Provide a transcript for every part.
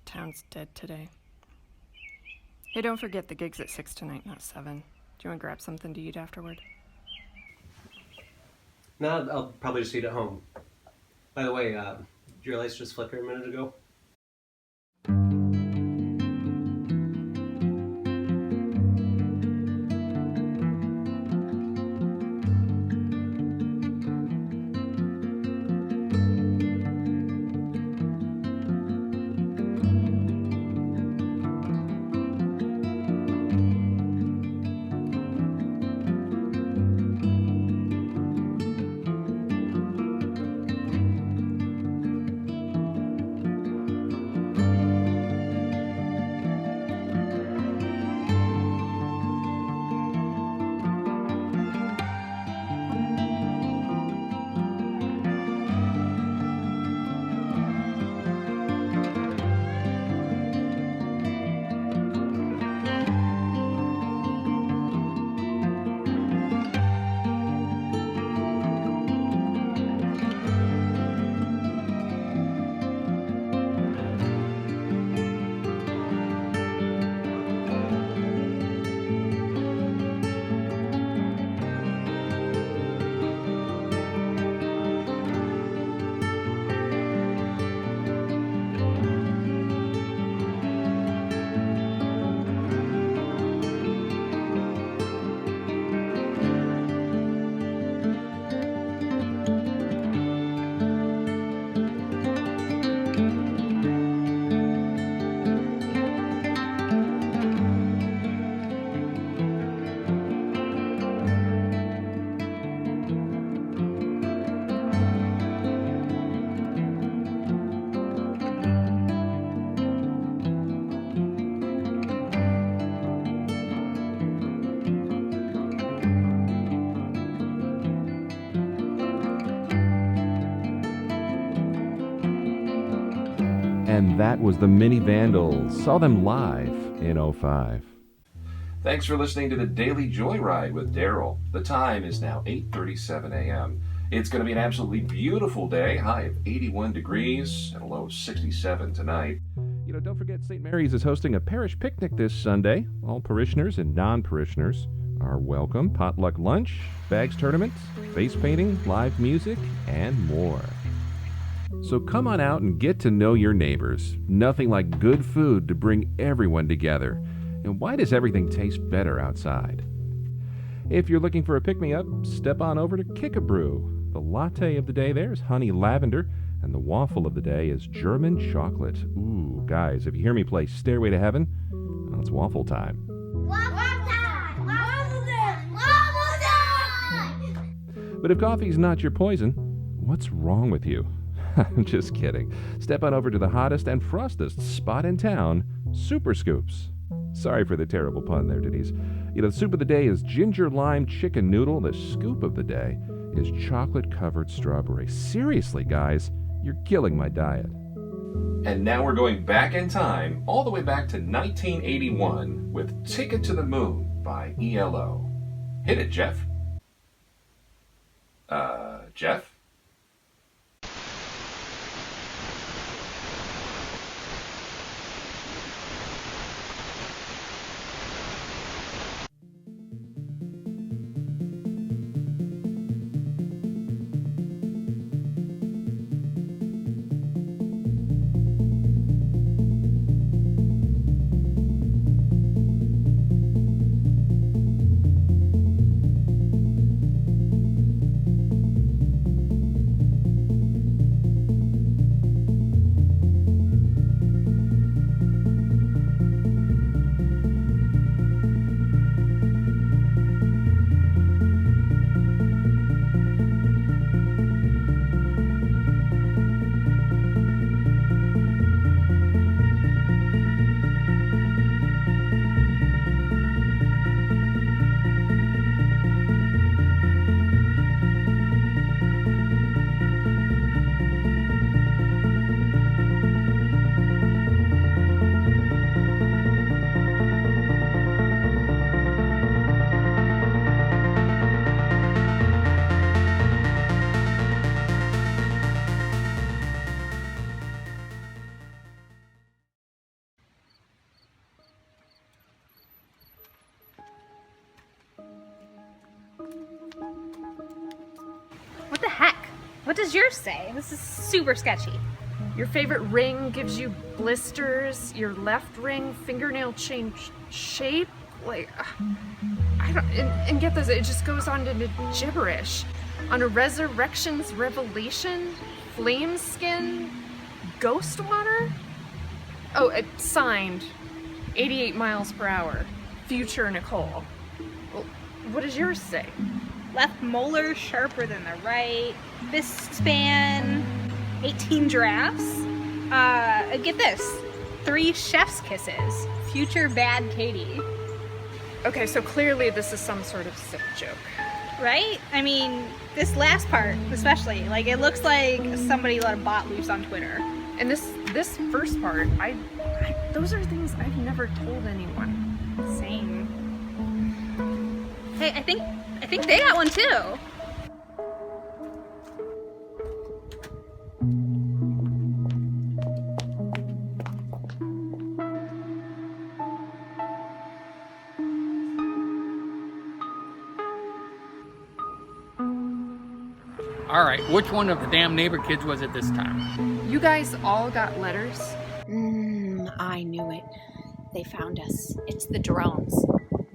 Town's dead today. Hey, don't forget the gig's at 6 tonight, not 7. Do you want to grab something to eat afterward? No, I'll probably just eat at home. By the way, did your lights just flicker a minute ago? And that was the Mini Vandals. Saw them live in '05. Thanks for listening to the Daily Joyride with Daryl. The time is now 8:37 a.m. It's going to be an absolutely beautiful day, high of 81 degrees and a low of 67 tonight. You know, don't forget St. Mary's is hosting a parish picnic this Sunday. All parishioners and non-parishioners are welcome. Potluck lunch, bags tournament, face painting, live music, and more. So come on out and get to know your neighbors. Nothing like good food to bring everyone together. And why does everything taste better outside? If you're looking for a pick-me-up, step on over to Kick-A-Brew. The latte of the day there is honey lavender, and the waffle of the day is German chocolate. Ooh, guys, if you hear me play Stairway to Heaven, well, it's waffle time. Waffle time! Waffle time! Waffle time! But if coffee's not your poison, what's wrong with you? I'm just kidding. Step on over to the hottest and frostest spot in town, Super Scoops. Sorry for the terrible pun there, Denise. You know, the soup of the day is ginger lime chicken noodle. The scoop of the day is chocolate-covered strawberry. Seriously, guys, you're killing my diet. And now we're going back in time, all the way back to 1981 with Ticket to the Moon by ELO. Hit it, Jeff. Jeff? What does yours say? This is super sketchy. Your favorite ring gives you blisters. Your left ring fingernail change shape. Like, I don't. And get this, it just goes on to gibberish. On a resurrection's revelation, flame skin, ghost water. Oh, signed, 88 miles per hour. Future Nicole. Well, what does yours say? Left molar sharper than the right. Fist span, 18 giraffes. Get this, 3 chef's kisses. Future bad Katie. Okay, so clearly this is some sort of sick joke. Right? I mean, this last part especially, like it looks like somebody let a bot loose on Twitter. And this first part, those are things I've never told anyone. Same. Hey, I think they got one too. All right, which one of the damn neighbor kids was it this time? You guys all got letters? I knew it. They found us. It's the drones.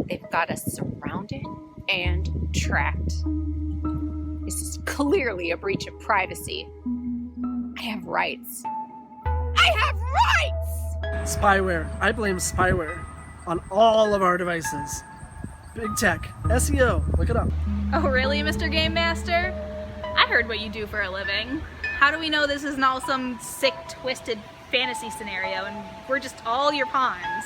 They've got us surrounded and tracked. This is clearly a breach of privacy. I have rights. I have rights! Spyware. I blame spyware on all of our devices. Big tech. SEO. Look it up. Oh really, Mr. Game Master? I heard what you do for a living. How do we know this isn't all some sick, twisted fantasy scenario and we're just all your pawns?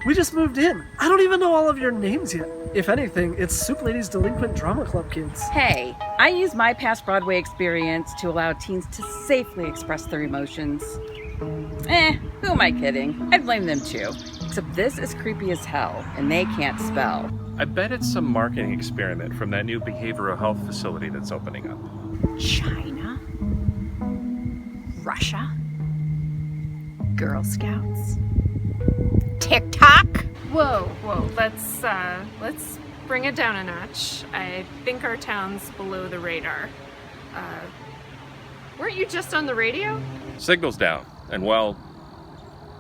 We just moved in. I don't even know all of your names yet. If anything, it's Soup Lady's Delinquent Drama Club kids. Hey, I use my past Broadway experience to allow teens to safely express their emotions. Who am I kidding? I blame them too. Except this is creepy as hell, and they can't spell. I bet it's some marketing experiment from that new behavioral health facility that's opening up. China? Russia? Girl Scouts? TikTok? Whoa, let's bring it down a notch. I think our town's below the radar. Weren't you just on the radio? Signal's down, and well,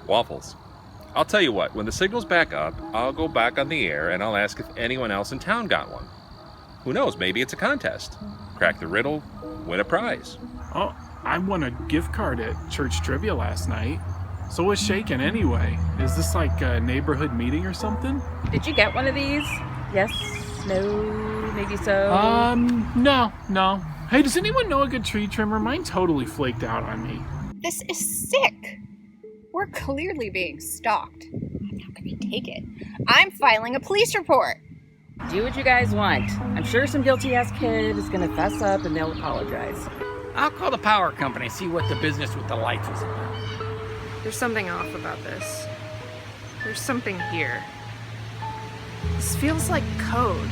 waffles. I'll tell you what, when the signal's back up, I'll go back on the air and I'll ask if anyone else in town got one. Who knows, maybe it's a contest. Crack the riddle, win a prize. Oh, I won a gift card at church trivia last night. So what's shaking anyway? Is this like a neighborhood meeting or something? Did you get one of these? Yes? No? Maybe so? No. Hey, does anyone know a good tree trimmer? Mine totally flaked out on me. This is sick. We're clearly being stalked. I'm not gonna take it. I'm filing a police report. Do what you guys want. I'm sure some guilty-ass kid is gonna fess up and they'll apologize. I'll call the power company, see what the business with the lights was about. There's something off about this. There's something here. This feels like code.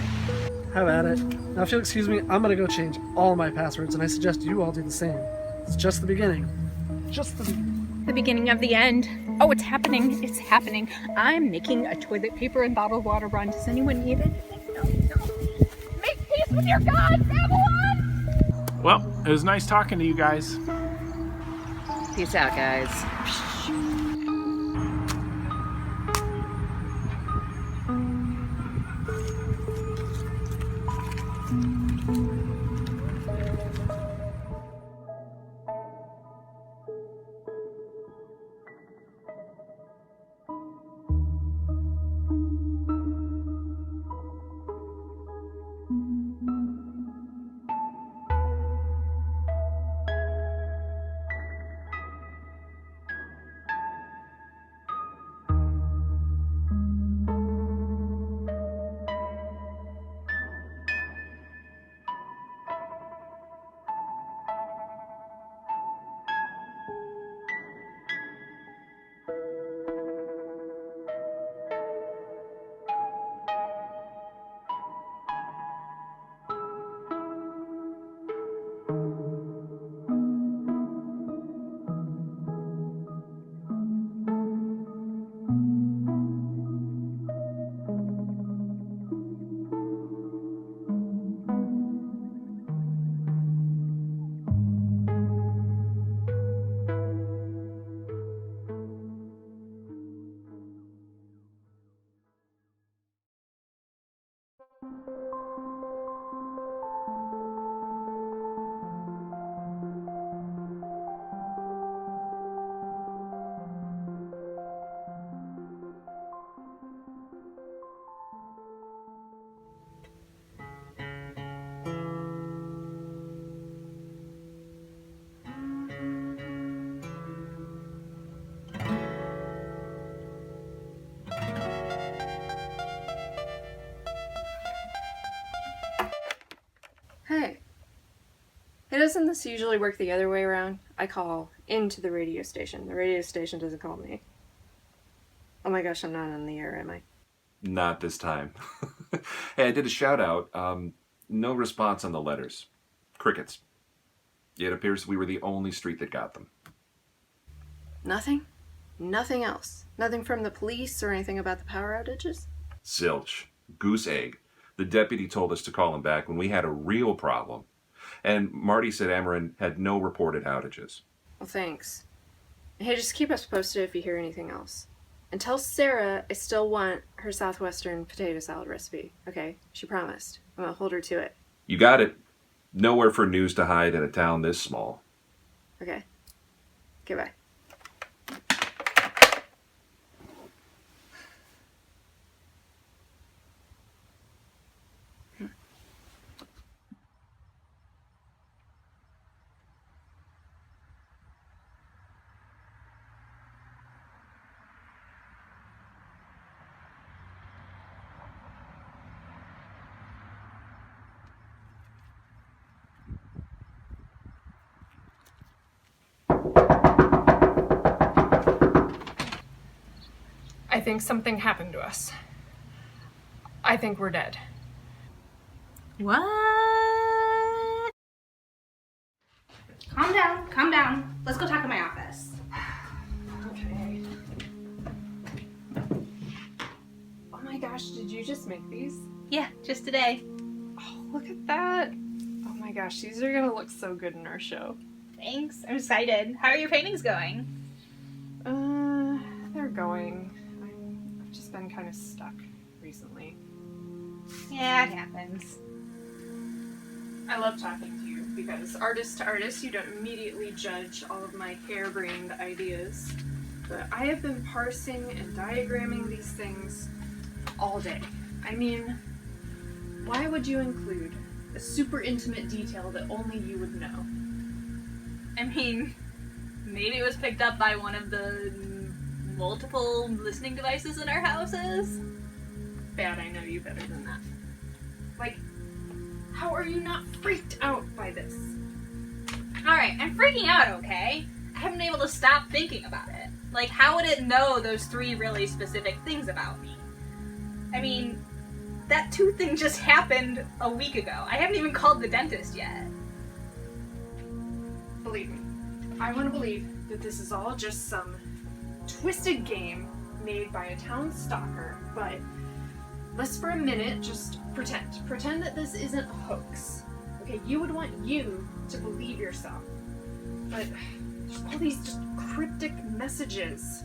Have at it. Now, if you'll excuse me, I'm gonna go change all my passwords, and I suggest you all do the same. It's just the beginning. Just the beginning. The beginning of the end. Oh, it's happening. It's happening. I'm making a toilet paper and bottled water run. Does anyone need anything? No. Make peace with your God, Babylon! Well, it was nice talking to you guys. Peace out, guys. Hey, doesn't this usually work the other way around? I call into the radio station. The radio station doesn't call me. Oh my gosh, I'm not on the air, am I? Not this time. Hey, I did a shout out. No response on the letters. Crickets. It appears we were the only street that got them. Nothing? Nothing else? Nothing from the police or anything about the power outages? Zilch. Goose egg. The deputy told us to call him back when we had a real problem. And Marty said Ameren had no reported outages. Well, thanks. Hey, just keep us posted if you hear anything else. And tell Sarah I still want her southwestern potato salad recipe, okay? She promised. I'm gonna hold her to it. You got it. Nowhere for news to hide in a town this small. Okay. Goodbye. I think something happened to us. I think we're dead. What? Calm down, calm down. Let's go talk in my office. Okay. Oh my gosh, did you just make these? Yeah, just today. Oh, look at that. Oh my gosh, these are gonna look so good in our show. Thanks, I'm excited. How are your paintings going? They're going. I've just been kind of stuck recently. Yeah, it happens. I love talking to you because artist to artist, you don't immediately judge all of my harebrained ideas. But I have been parsing and diagramming these things all day. I mean, why would you include a super intimate detail that only you would know? I mean, maybe it was picked up by one of the multiple listening devices in our houses. Bad, I know you better than that. Like, how are you not freaked out by this? Alright, I'm freaking out, okay? I haven't been able to stop thinking about it. Like, how would it know those 3 really specific things about me? I mean, that tooth thing just happened a week ago. I haven't even called the dentist yet. Believe me, I want to believe that this is all just some twisted game made by a town stalker, but let's for a minute just pretend that this isn't a hoax. Okay, you would want you to believe yourself, but there's all these just cryptic messages.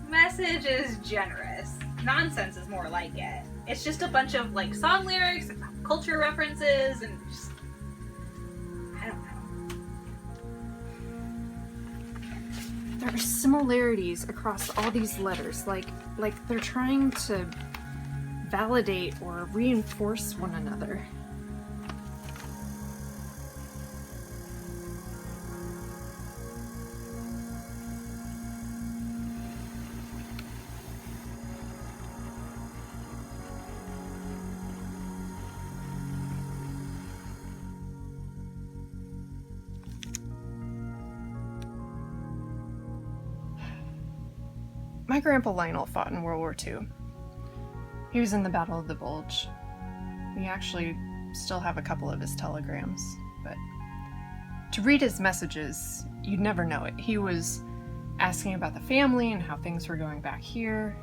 Message is generous. Nonsense is more like it. It's just a bunch of like song lyrics and pop culture references and just, I don't know. There are similarities across all these letters, like they're trying to validate or reinforce one another. My grandpa Lionel fought in World War II. He was in the Battle of the Bulge. We actually still have a couple of his telegrams, but to read his messages, you'd never know it. He was asking about the family and how things were going back here.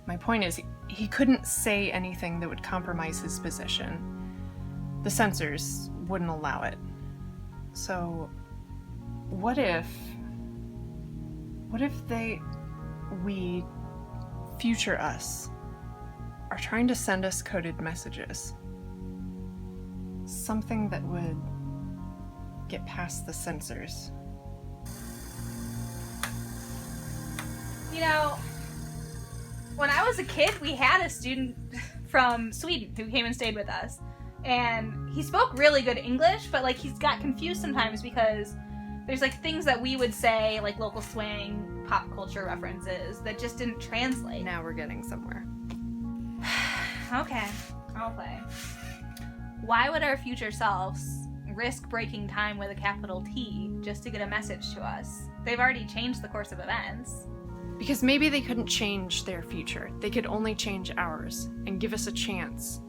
My point is, he couldn't say anything that would compromise his position. The censors wouldn't allow it. So, what if we, future us, are trying to send us coded messages? Something that would get past the censors. You know, when I was a kid, we had a student from Sweden who came and stayed with us. And he spoke really good English, but like he's got confused sometimes because there's like things that we would say, like local slang, pop culture references, that just didn't translate. Now we're getting somewhere. Okay, I'll play. Why would our future selves risk breaking time with a capital T just to get a message to us? They've already changed the course of events. Because maybe they couldn't change their future. They could only change ours and give us a chance.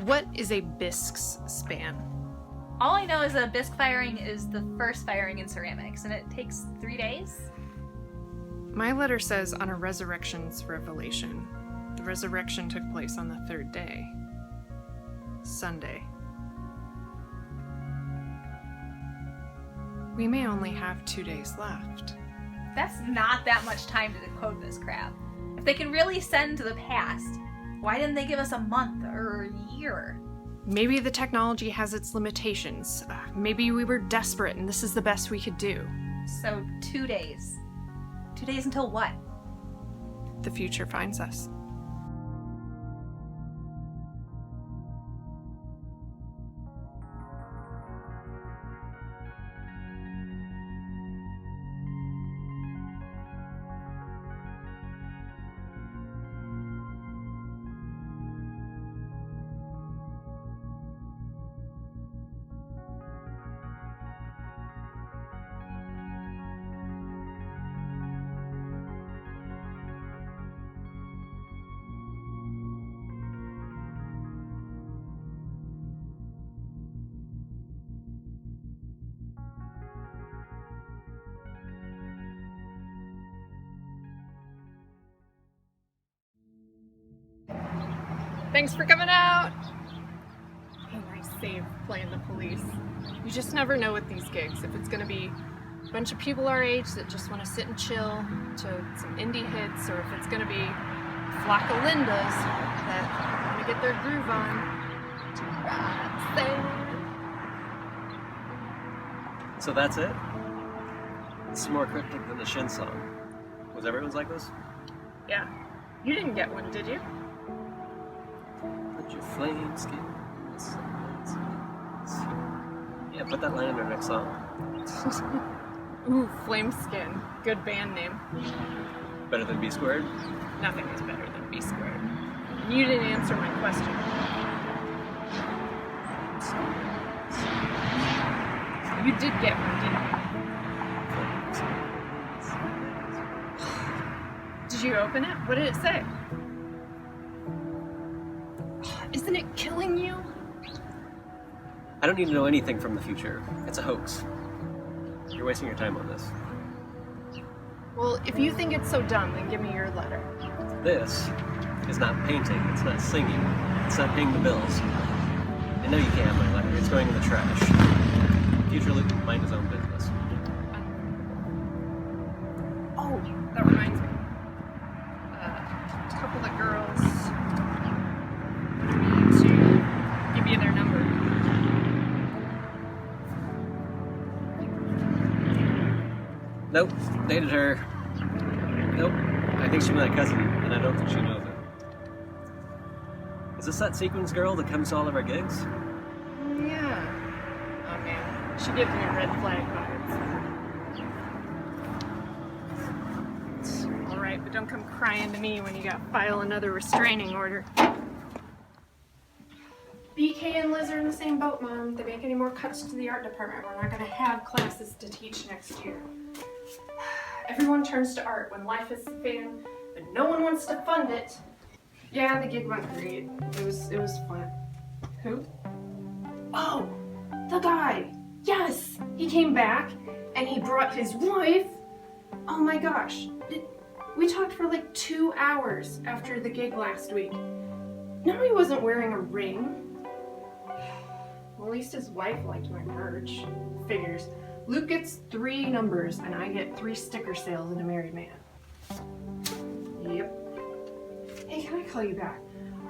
What is a bisque's span? All I know is a bisque firing is the first firing in ceramics, and it takes 3 days. My letter says on a resurrection's revelation. The resurrection took place on the 3rd day. Sunday. We may only have 2 days left. That's not that much time to decode this crap. If they can really send to the past, why didn't they give us a month or a year? Maybe the technology has its limitations. Maybe we were desperate and this is the best we could do. So 2 days. 2 days until what? The future finds us. Thanks for coming out! Hey, nice save playing the police. You just never know with these gigs if it's gonna be a bunch of people our age that just want to sit and chill to some indie hits, or if it's gonna be a flock of Lindas that want to get their groove on. So that's it? It's more cryptic than the Shin song. Was everyone's like this? Yeah. You didn't get one, did you? Put your flame skin. Yeah, put that line in our next song. Ooh, Flame Skin. Good band name. Better than B squared? Nothing is better than B squared. You didn't answer my question. You did get one, didn't you? Did you open it? What did it say? Isn't it killing you? I don't need to know anything from the future. It's a hoax. You're wasting your time on this. Well, if you think it's so dumb, then give me your letter. This is not painting, it's not singing, it's not paying the bills. And no, you can't have my letter. It's going in the trash. Future Luke can mind his own business. Oh, that reminds me. A couple of girls wanted me to give you their number. Nope, dated her. Nope, I think she's my cousin, and I don't think she knows it. Is this that sequins girl that comes to all of our gigs? Yeah. Oh man, she gives me red flag vibes. Alright, but don't come crying to me when you gotta file another restraining order. BK and Liz are in the same boat, Mom. They make any more cuts to the art department, we're not gonna have classes to teach next year. Everyone turns to art when life is fan, but no one wants to fund it. Yeah, the gig went great. It was fun. Who? Oh, the guy. Yes, he came back and he brought his wife. Oh my gosh. We talked for like 2 hours after the gig last week. No, he wasn't wearing a ring. Well, at least his wife liked my merch. Figures. Luke gets 3 numbers and I get 3 sticker sales and a married man. Yep. Hey, can I call you back?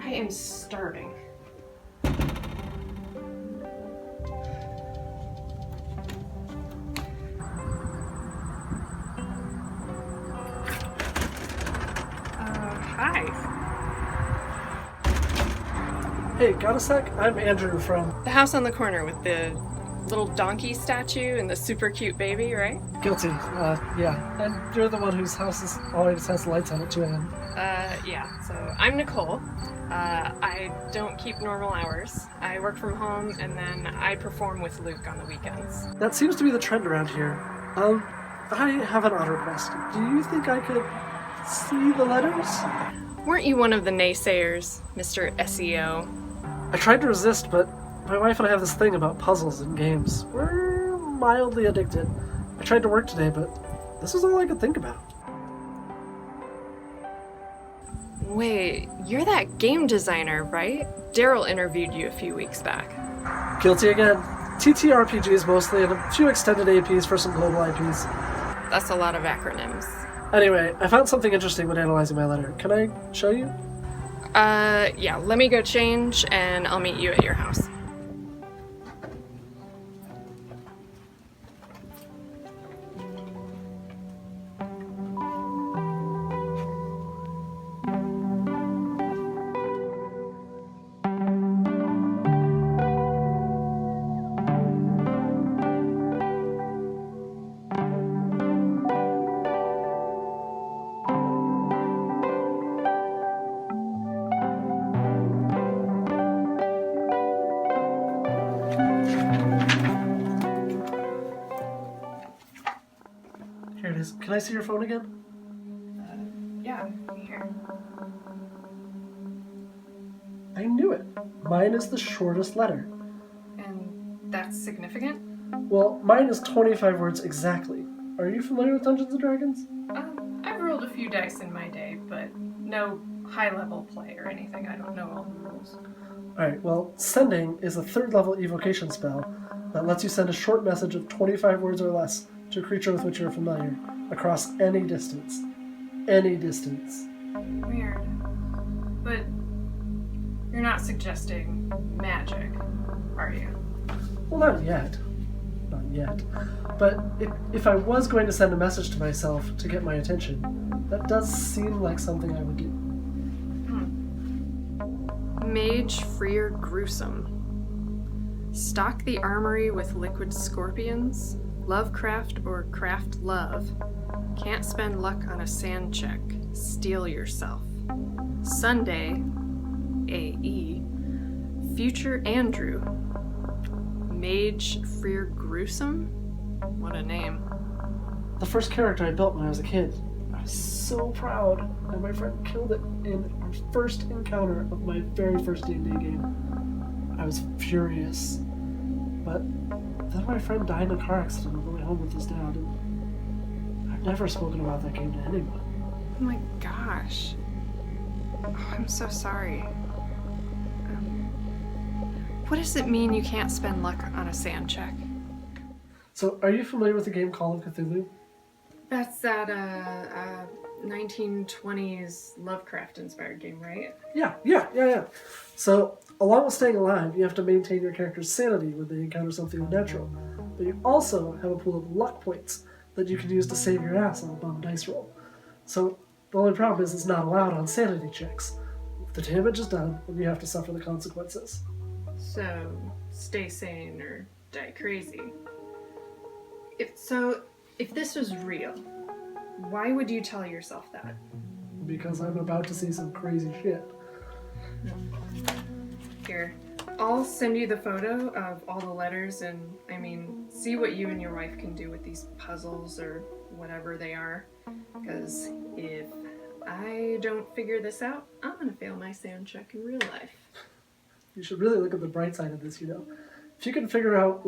I am starving. Hi. Hey, got a sec? I'm Andrew from The house on the corner with the little donkey statue and the super cute baby, right? Guilty. Yeah. And you're the one whose house always has lights on at 2 a.m. Yeah. So I'm Nicole. I don't keep normal hours. I work from home and then I perform with Luke on the weekends. That seems to be the trend around here. I have an auto request. Do you think I could see the letters? Weren't you one of the naysayers, Mr. SEO? I tried to resist, but my wife and I have this thing about puzzles and games. We're mildly addicted. I tried to work today, but this was all I could think about. Wait, you're that game designer, right? Daryl interviewed you a few weeks back. Guilty again. TTRPGs mostly, and a few extended APs for some global IPs. That's a lot of acronyms. Anyway, I found something interesting when analyzing my letter. Can I show you? Yeah, let me go change and I'll meet you at your house. Here it is. Can I see your phone again? Yeah, here. I knew it. Mine is the shortest letter. And that's significant? Well, mine is 25 words exactly. Are you familiar with Dungeons & Dragons? I've rolled a few dice in my day, but no high-level play or anything. I don't know all the rules. Alright, well, Sending is a 3rd level evocation spell that lets you send a short message of 25 words or less to a creature with which you're familiar, across any distance. Any distance. Weird. But you're not suggesting magic, are you? Well, not yet. Not yet. But if I was going to send a message to myself to get my attention, that does seem like something I would do. Mage, freer, gruesome. Stock the armory with liquid scorpions. Lovecraft or craft love. Can't spend luck on a sand check. Steal yourself. Sunday, AE. Future Andrew. Mage, freer, gruesome? What a name. The first character I built when I was a kid. I was so proud, and my friend killed it in our first encounter of my very first D&D game. I was furious. But then my friend died in a car accident on the way home with his dad, and I've never spoken about that game to anyone. Oh my gosh. Oh, I'm so sorry. What does it mean you can't spend luck on a sand check? So, are you familiar with the game Call of Cthulhu? That's that 1920s Lovecraft-inspired game, right? Yeah. So, along with staying alive, you have to maintain your character's sanity when they encounter something unnatural. But you also have a pool of luck points that you can use to save your ass on a bum dice roll. So, the only problem is it's not allowed on sanity checks. The damage is done, and you have to suffer the consequences. So, stay sane or die crazy. If this was real, why would you tell yourself that? Because I'm about to see some crazy shit. Here, I'll send you the photo of all the letters and, see what you and your wife can do with these puzzles or whatever they are. Because if I don't figure this out, I'm gonna fail my sand check in real life. You should really look at the bright side of this, If you can figure out,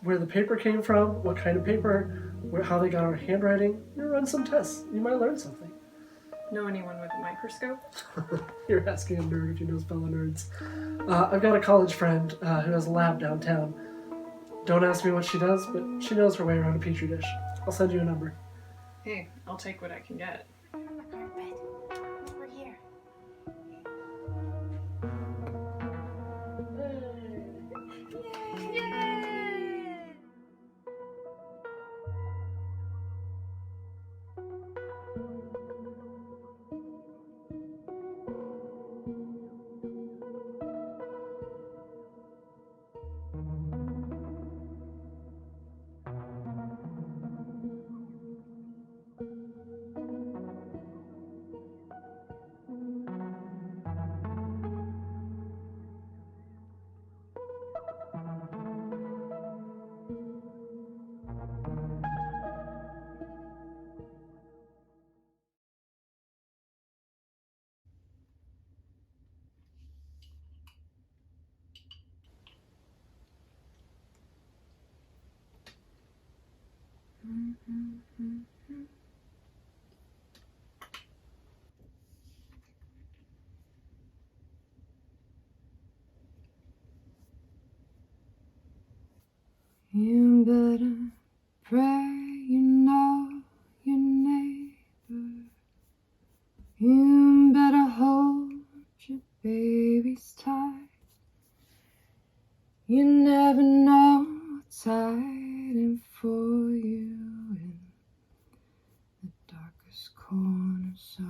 where the paper came from, what kind of paper, how they got our handwriting, you run some tests. You might learn something. Know anyone with a microscope? You're asking a nerd if you know fellow nerds. I've got a college friend who has a lab downtown. Don't ask me what she does, but she knows her way around a petri dish. I'll send you a number. Hey, I'll take what I can get. Over here. You better pray you know your neighbor. You better hold your babies tight. You never know what's hiding for you in the darkest corners of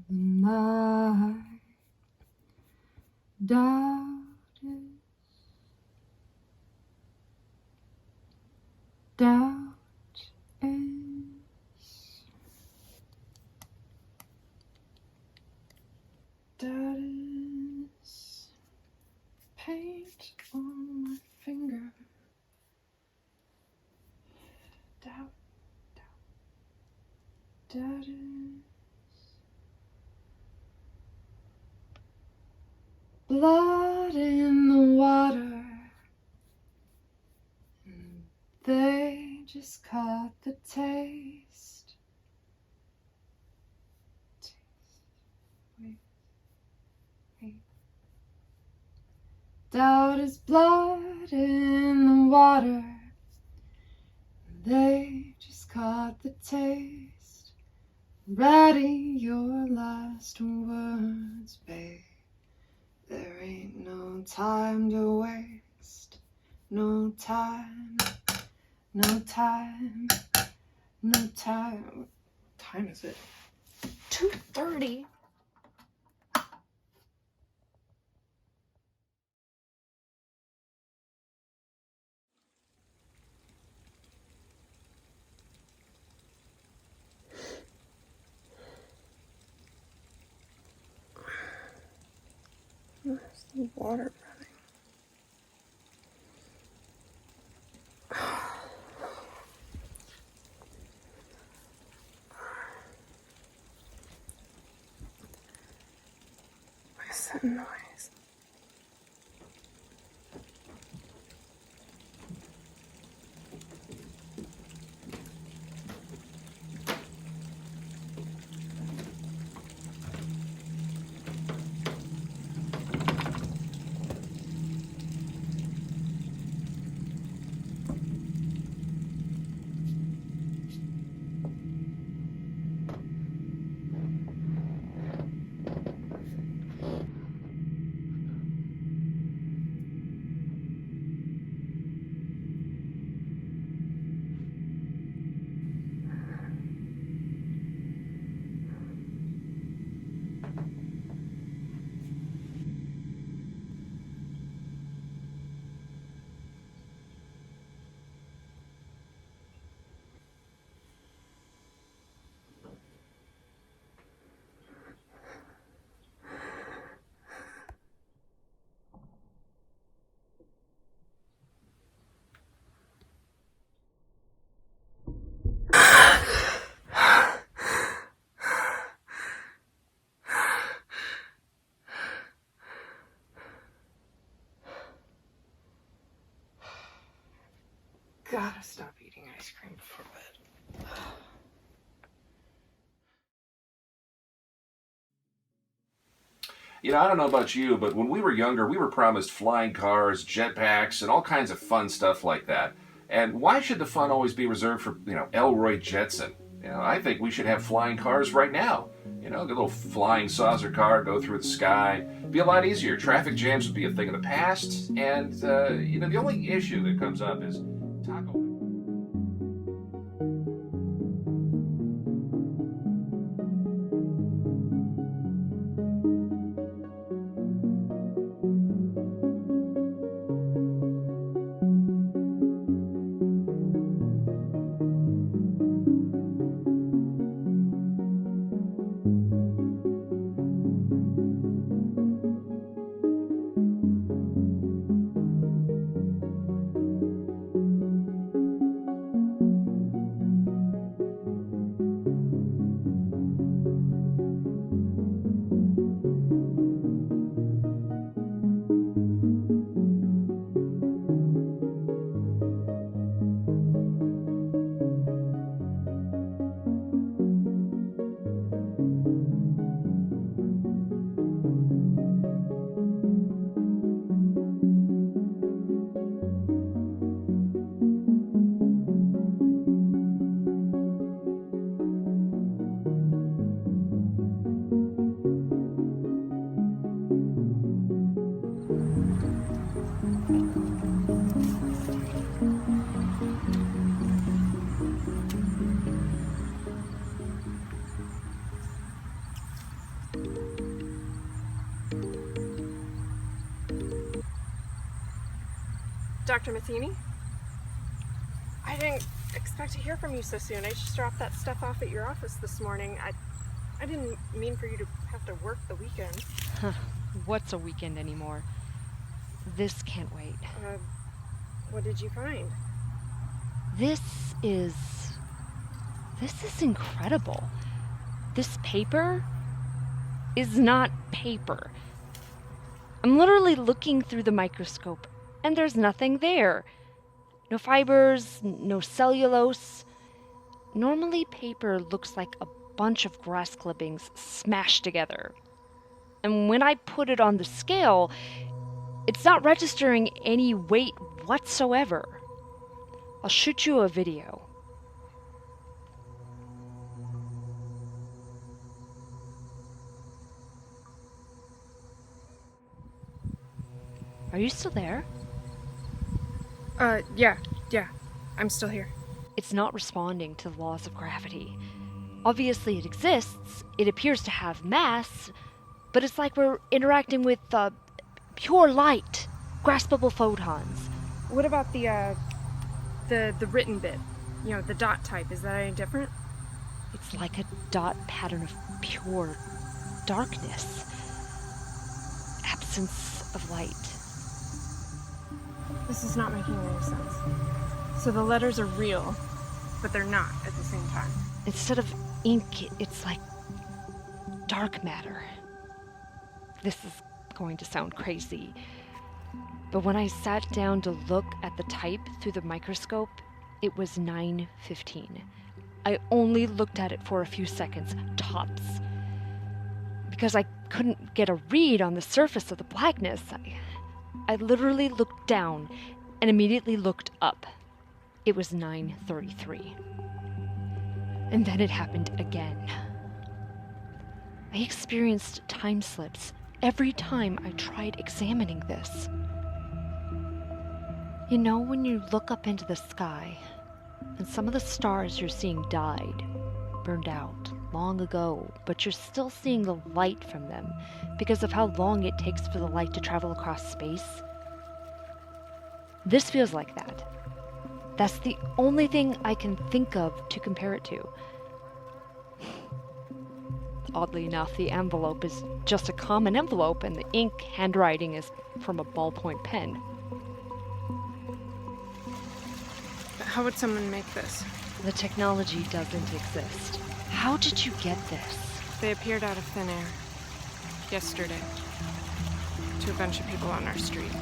the night. Doubt is paint on my finger. Doubt is blood in the water. And they just caught the taste. Wait. Doubt is blood in the water. They just caught the taste. Ready your last words, babe. There ain't no time to waste. No time. No time. No time. What time is it? 2:30. Where's the water running? What's that noise? Gotta stop eating ice cream before bed. You know, I don't know about you, but when we were younger, we were promised flying cars, jetpacks, and all kinds of fun stuff like that. And why should the fun always be reserved for, Elroy Jetson? I think we should have flying cars right now. Get a little flying saucer car, go through the sky. Be a lot easier. Traffic jams would be a thing of the past. And, the only issue that comes up is Taco. Dr. Matheny? I didn't expect to hear from you so soon. I just dropped that stuff off at your office this morning. I didn't mean for you to have to work the weekend. What's a weekend anymore? This can't wait. What did you find? This is incredible. This paper is not paper. I'm literally looking through the microscope, and there's nothing there. No fibers, no cellulose. Normally, paper looks like a bunch of grass clippings smashed together. And when I put it on the scale, it's not registering any weight whatsoever. I'll shoot you a video. Are you still there? Yeah, I'm still here. It's not responding to the laws of gravity. Obviously it exists, it appears to have mass, but it's like we're interacting with pure light, graspable photons. What about the written bit? You know, the dot type, is that any different? It's like a dot pattern of pure darkness. Absence of light. This is not making any sense. So the letters are real, but they're not at the same time. Instead of ink, it's like dark matter. This is going to sound crazy, but when I sat down to look at the type through the microscope, it was 9:15. I only looked at it for a few seconds, tops. Because I couldn't get a read on the surface of the blackness, I literally looked down and immediately looked up. It was 9:33. And then it happened again. I experienced time slips every time I tried examining this. You know, when you look up into the sky, and some of the stars you're seeing died, burned out long ago, but you're still seeing the light from them because of how long it takes for the light to travel across space? This feels like that. That's the only thing I can think of to compare it to. Oddly enough, the envelope is just a common envelope, and the ink handwriting is from a ballpoint pen. How would someone make this? The technology doesn't exist. How did you get this? They appeared out of thin air. Yesterday. To a bunch of people on our street.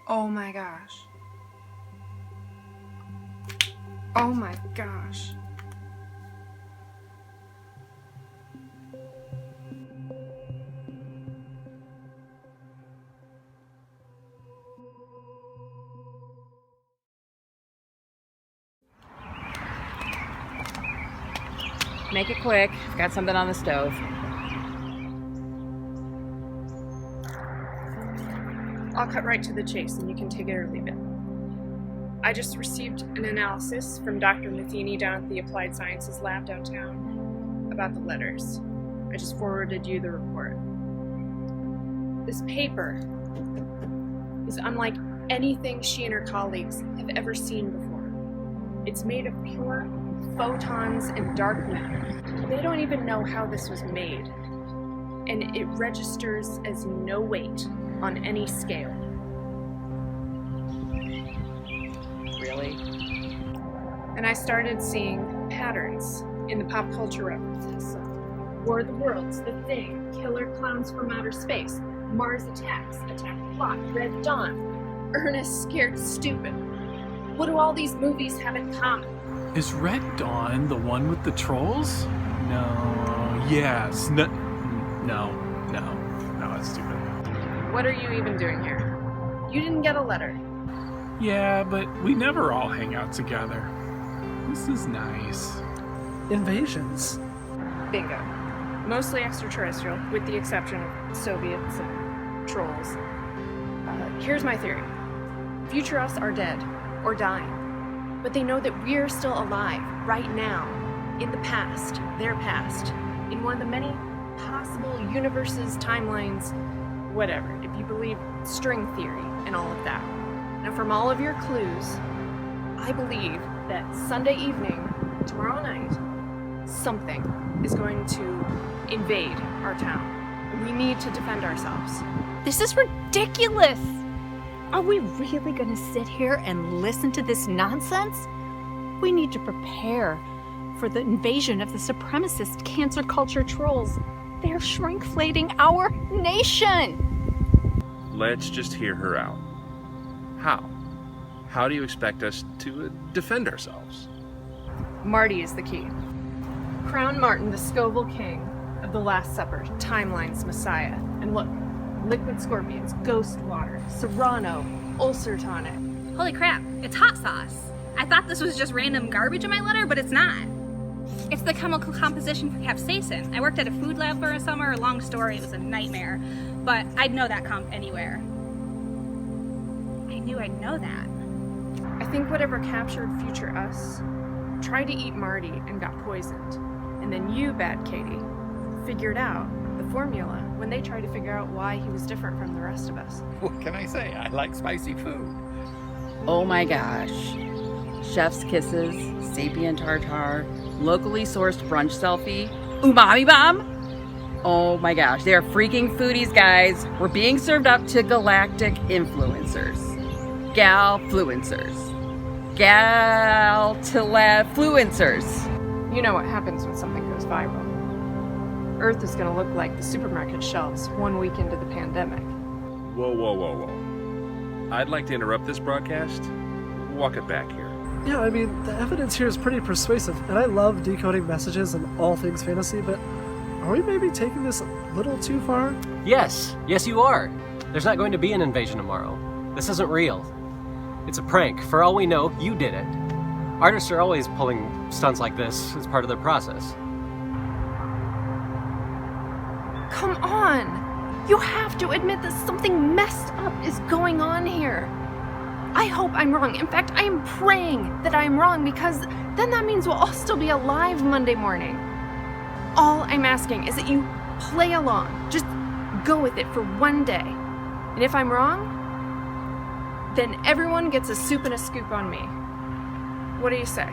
Oh my gosh. Oh my gosh. Make it quick. I've got something on the stove. I'll cut right to the chase and you can take it or leave it. I just received an analysis from Dr. Matheny down at the Applied Sciences lab downtown about the letters. I just forwarded you the report. This paper is unlike anything she and her colleagues have ever seen before. It's made of pure photons and dark matter. They don't even know how this was made, and it registers as no weight on any scale. Really? And I started seeing patterns in the pop culture references. War of the Worlds, The Thing, Killer Clowns from Outer Space, Mars Attacks, Attack the Block, Red Dawn, Ernest Scared Stupid. What do all these movies have in common? Is Red Dawn the one with the trolls? No. Yes. No, that's stupid. What are you even doing here? You didn't get a letter. Yeah, but we never all hang out together. This is nice. Invasions. Bingo. Mostly extraterrestrial, with the exception of Soviets and trolls. Here's my theory. Future us are dead, or dying. But they know that we're still alive, right now, in the past, their past, in one of the many possible universes, timelines, whatever, if you believe string theory and all of that. Now, from all of your clues, I believe that Sunday evening, tomorrow night, something is going to invade our town. We need to defend ourselves. This is ridiculous! Are we really gonna sit here and listen to this nonsense? We need to prepare for the invasion of the supremacist cancer culture trolls. They're shrinkflating our nation! Let's just hear her out. How? How do you expect us to defend ourselves? Marty is the key. Crown Martin the Scoville King of the Last Supper, Timeline's Messiah. And look, liquid scorpions, ghost water, Serrano, ulcer tonic. Holy crap, it's hot sauce. I thought this was just random garbage in my letter, but it's not. It's the chemical composition for capsaicin. I worked at a food lab for a summer. Long story, it was a nightmare. But I'd know that comp anywhere. I knew I'd know that. I think whatever captured future us tried to eat Marty and got poisoned. And then you, Bad Katie, figured out the formula when they tried to figure out why he was different from the rest of us. What can I say? I like spicy food. Oh my gosh. Chef's kisses, sapien tartare, locally sourced brunch selfie, umami bomb. Oh my gosh, they are freaking foodies, guys. We're being served up to galactic influencers. Gal-fluencers. Gal-fluencers. You know what happens when something goes viral. Earth is gonna look like the supermarket shelves 1 week into the pandemic. Whoa, whoa, whoa, whoa. I'd like to interrupt this broadcast. Walk it back here. Yeah, I mean, the evidence here is pretty persuasive, and I love decoding messages and all things fantasy, but are we maybe taking this a little too far? Yes, you are. There's not going to be an invasion tomorrow. This isn't real. It's a prank. For all we know, you did it. Artists are always pulling stunts like this as part of their process. Come on! You have to admit that something messed up is going on here. I hope I'm wrong. In fact, I am praying that I'm wrong, because then that means we'll all still be alive Monday morning. All I'm asking is that you play along. Just go with it for one day. And if I'm wrong, then everyone gets a soup and a scoop on me. What do you say?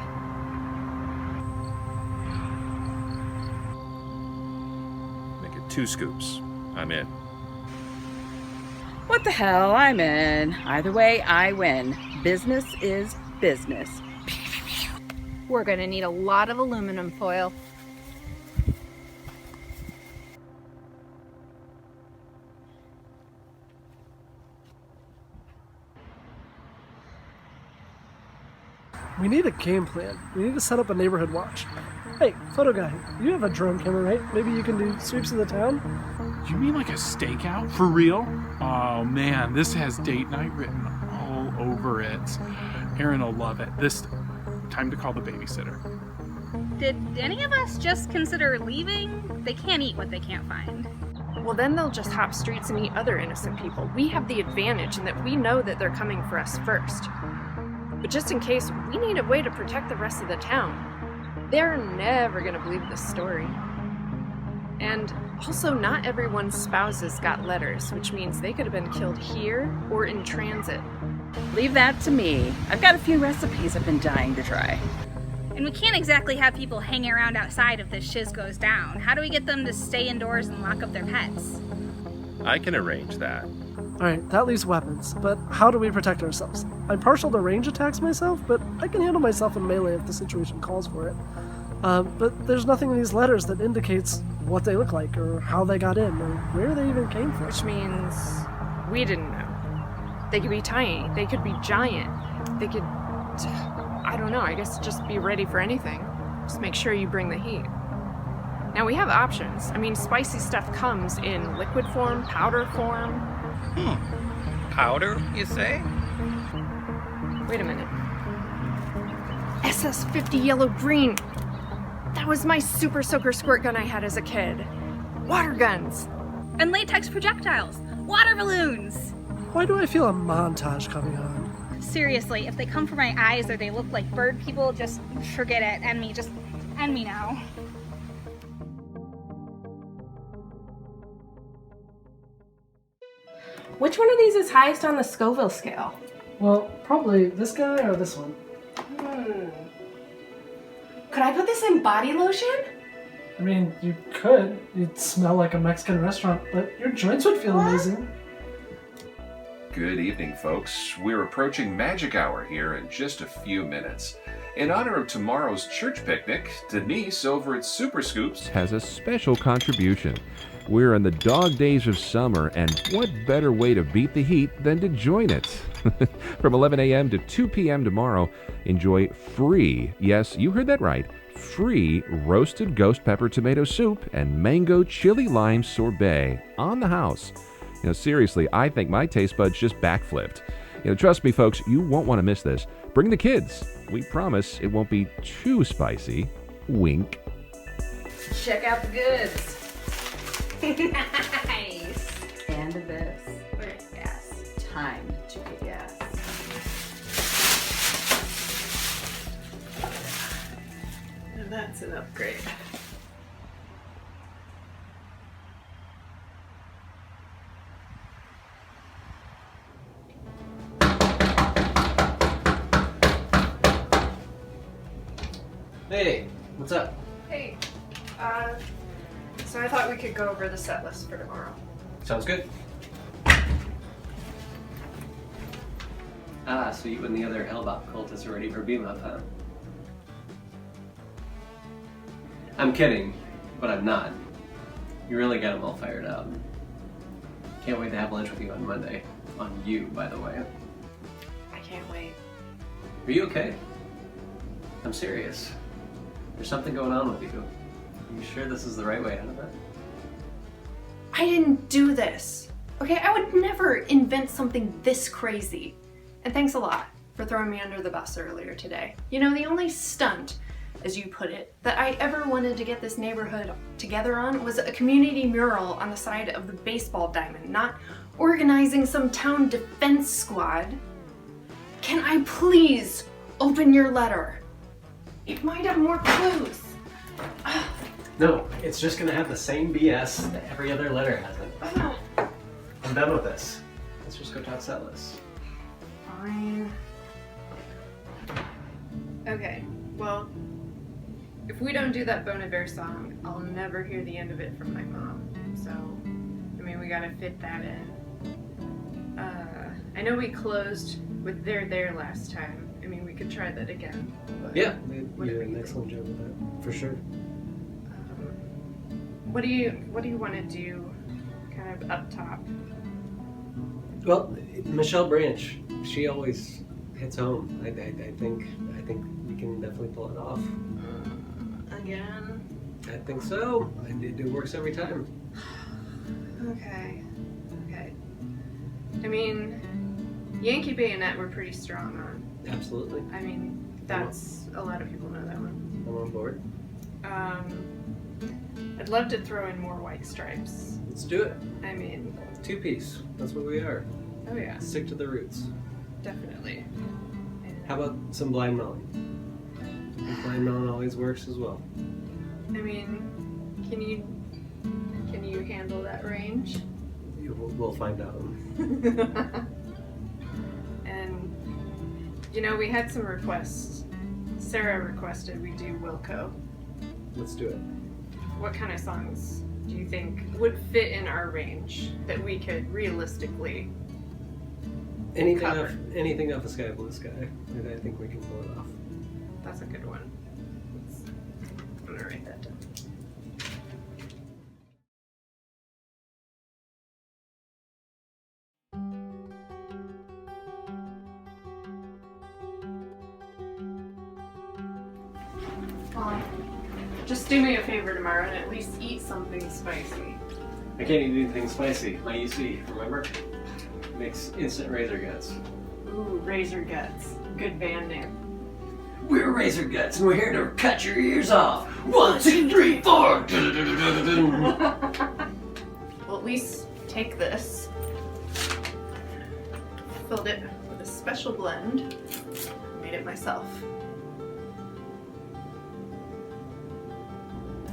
Make it 2 scoops. I'm in. What the hell, I'm in. Either way, I win. Business is business. We're gonna need a lot of aluminum foil. We need a game plan. We need to set up a neighborhood watch. Hey, photo guy, you have a drone camera, right? Maybe you can do sweeps of the town? You mean like a stakeout? For real? Oh man, this has date night written all over it. Aaron will love it. This time to call the babysitter. Did any of us just consider leaving? They can't eat what they can't find. Well, then they'll just hop streets and eat other innocent people. We have the advantage in that we know that they're coming for us first. But just in case, we need a way to protect the rest of the town. They're never gonna believe this story. And also, not everyone's spouses got letters, which means they could have been killed here or in transit. Leave that to me. I've got a few recipes I've been dying to try. And we can't exactly have people hanging around outside if this shiz goes down. How do we get them to stay indoors and lock up their pets? I can arrange that. Alright, that leaves weapons, but how do we protect ourselves? I'm partial to range attacks myself, but I can handle myself in melee if the situation calls for it. But there's nothing in these letters that indicates what they look like, or how they got in, or where they even came from. Which means we didn't know. They could be tiny, they could be giant, they could... I I don't know, I guess just be ready for anything. Just make sure you bring the heat. Now we have options. I mean, spicy stuff comes in liquid form, powder form. Powder, you say? Wait a minute. SS-50 yellow green. That was my super soaker squirt gun I had as a kid. Water guns. And latex projectiles. Water balloons. Why do I feel a montage coming on? Seriously, if they come for my eyes or they look like bird people, just forget it. End me. Just end me now. Which one of these is highest on the Scoville scale? Well, probably this guy or this one. Could I put this in body lotion? I mean, you could. You'd smell like a Mexican restaurant, but your joints would feel amazing. Good evening, folks. We're approaching magic hour here in just a few minutes. In honor of tomorrow's church picnic, Denise over at Super Scoops has a special contribution. We're in the dog days of summer, and what better way to beat the heat than to join it? From 11 a.m. to 2 p.m. tomorrow, enjoy free, yes, you heard that right, free roasted ghost pepper tomato soup and mango chili lime sorbet on the house. You know, seriously, I think my taste buds just backflipped. You know, trust me, folks, you won't want to miss this. Bring the kids. We promise it won't be too spicy. Wink. Check out the goods. Nice. And this. Okay, Yes. time to get gas. And that's an upgrade. Hey, what's up? Hey, so I thought we could go over the set list for tomorrow. Sounds good. So you and the other Hellbop cultists are ready for beam up, huh? I'm kidding, but I'm not. You really got them all fired up. Can't wait to have lunch with you on Monday. On you, by the way. I can't wait. Are you okay? I'm serious. There's something going on with you. Are you sure this is the right way out of it? I didn't do this. Okay, I would never invent something this crazy. And thanks a lot for throwing me under the bus earlier today. You know, the only stunt, as you put it, that I ever wanted to get this neighborhood together on was a community mural on the side of the baseball diamond, not organizing some town defense squad. Can I please open your letter? It might have more clues. No, it's just gonna have the same BS that every other letter hasn't. I'm done with this. Let's just go talk set lists. Fine. Okay, well, if we don't do that Bon Iver song, I'll never hear the end of it from my mom. So, I mean, we gotta fit that in. I know we closed with There last time. I mean, we could try that again. But Yeah, you did an excellent job with that, for sure. What do you want to do, kind of up top? Well, Michelle Branch, she always hits home. I think we can definitely pull it off. Again? I think so. It works every time. Okay. I mean, Yankee Bayonet we're pretty strong on. Absolutely. I mean, that's a lot of people know that one. I'm on board. I'd love to throw in more White Stripes. Let's do it. I mean, Two-piece. That's what we are. oh yeah, Stick to the roots. definitely. How about some Blind Melon? Blind Melon always works as well. I mean, can you handle that range? We'll find out. And you know, we had some requests. Sarah requested we do Wilco. Let's do it. What kind of songs do you think would fit in our range that we could realistically cover? Anything off the Sky Blue Sky. I think we can pull it off. That's a good one. I'm gonna write that down. Just do me a favor tomorrow and at least eat something spicy. I can't eat anything spicy. My UC, remember? Makes instant razor guts. Ooh, Razor Guts. Good band name. We're Razor Guts, and we're here to cut your ears off. 1, 2, 3, 4. Well, at least take this. Filled it with a special blend. Made it myself.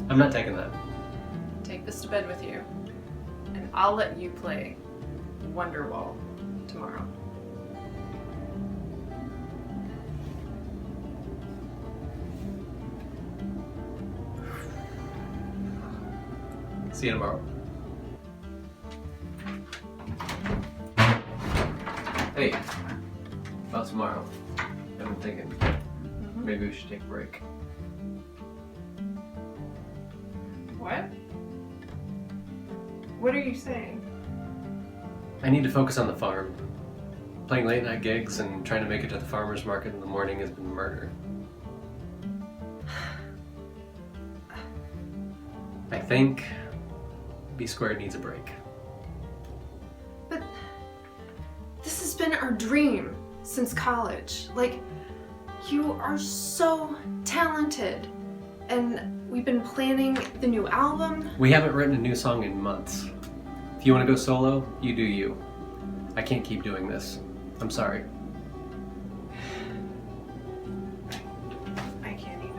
I'm not taking that. Take this to bed with you, and I'll let you play Wonderwall tomorrow. See you tomorrow. Hey, about tomorrow. I've been thinking maybe we should take a break. What? What are you saying? I need to focus on the farm. Playing late night gigs and trying to make it to the farmer's market in the morning has been murder. I think B Squared needs a break. But this has been our dream since college. Like, you are so talented. And we've been planning the new album. We haven't written a new song in months. If you want to go solo, you do you. I can't keep doing this. I'm sorry. I can't even.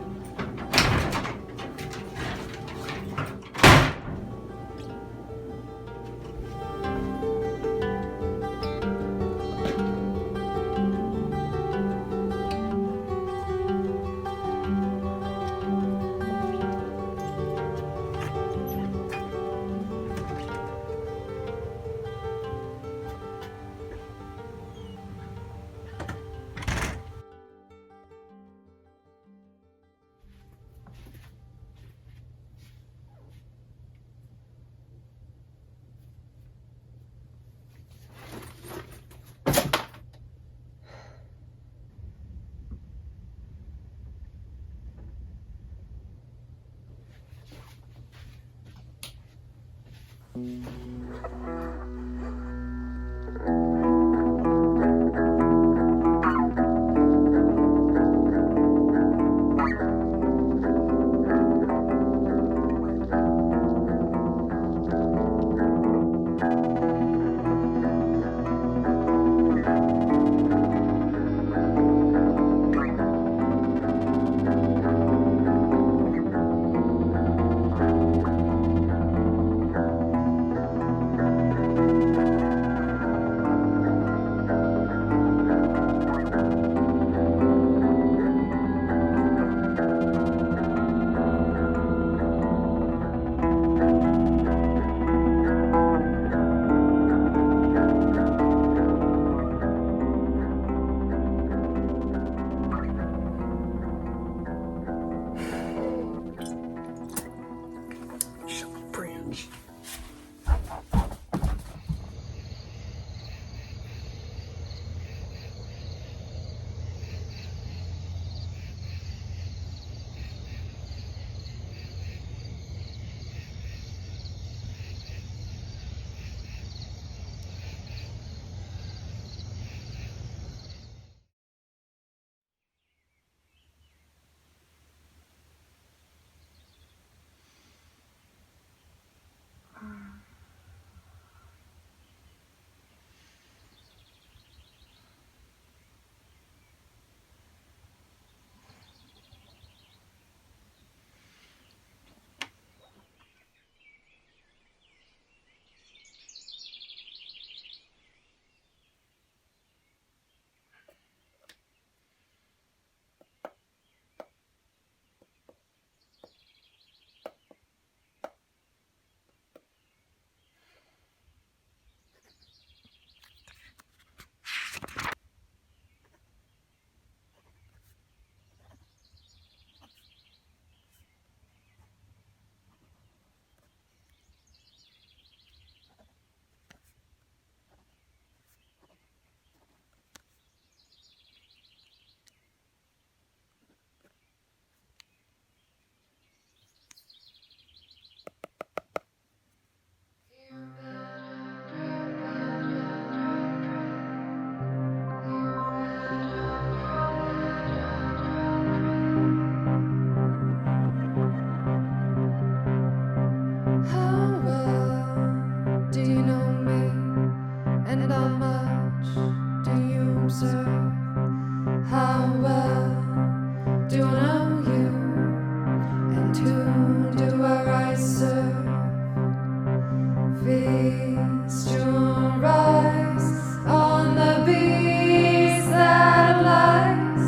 Feast your eyes on the beast that lies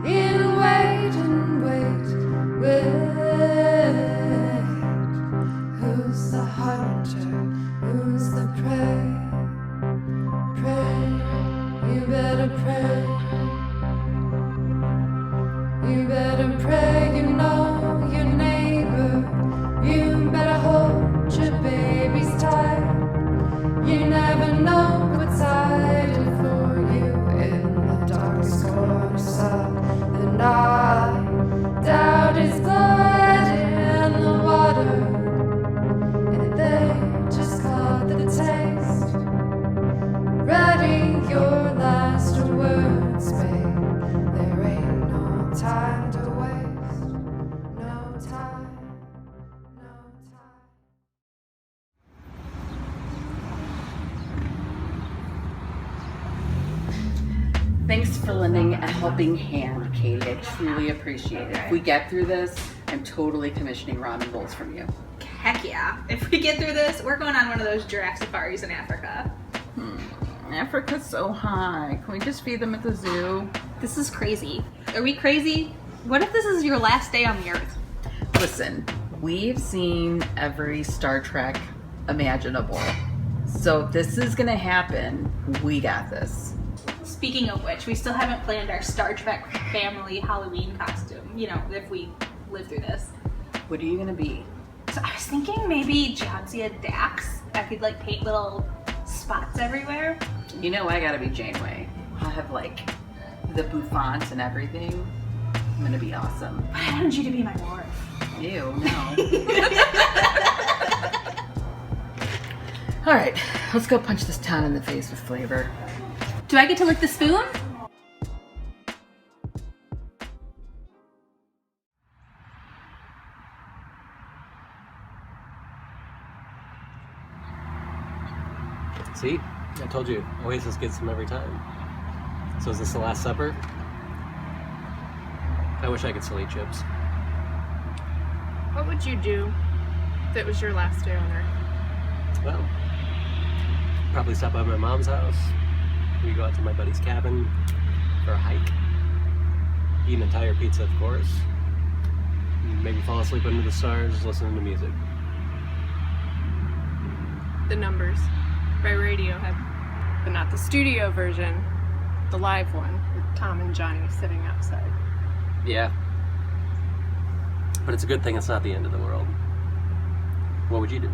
in wait and wait. Who's the hunter? Who's the prey? Pray, you better pray. You better pray, you know your neighbor. You better hold your babies tight. You never know what's hiding for you in the darkest corners of the night. Doubt is blood in the water, and they just caught the taste. Ready your last words, babe. There ain't no time to waste. No time. Thanks for lending a helping hand, Katie. I truly appreciate it. If we get through this, I'm totally commissioning ramen bowls from you. Heck yeah. If we get through this, we're going on one of those giraffe safaris in Africa. Africa's so high. Can we just feed them at the zoo? This is crazy. Are we crazy? What if this is your last day on the Earth? Listen, we've seen every Star Trek imaginable. So if this is gonna happen, we got this. Speaking of which, we still haven't planned our Star Trek family Halloween costume, you know, if we live through this. What are you gonna be? So I was thinking maybe Johnsia Dax. I could like paint little spots everywhere. You know I gotta be Janeway. I'll have like the bouffant and everything. I'm gonna be awesome. But I wanted you to be my Worf. Ew, no. All right, let's go punch this town in the face with flavor. Do I get to lick the spoon? See? I told you, Oasis gets them every time. So is this the Last Supper? I wish I could still eat chips. What would you do if it was your last day on Earth? Well, probably stop by my mom's house. We go out to my buddy's cabin for a hike. Eat an entire pizza, of course. Maybe fall asleep under the stars listening to music. The Numbers by Radiohead, but not the studio version, the live one with Tom and Johnny sitting outside. Yeah. But it's a good thing it's not the end of the world. What would you do?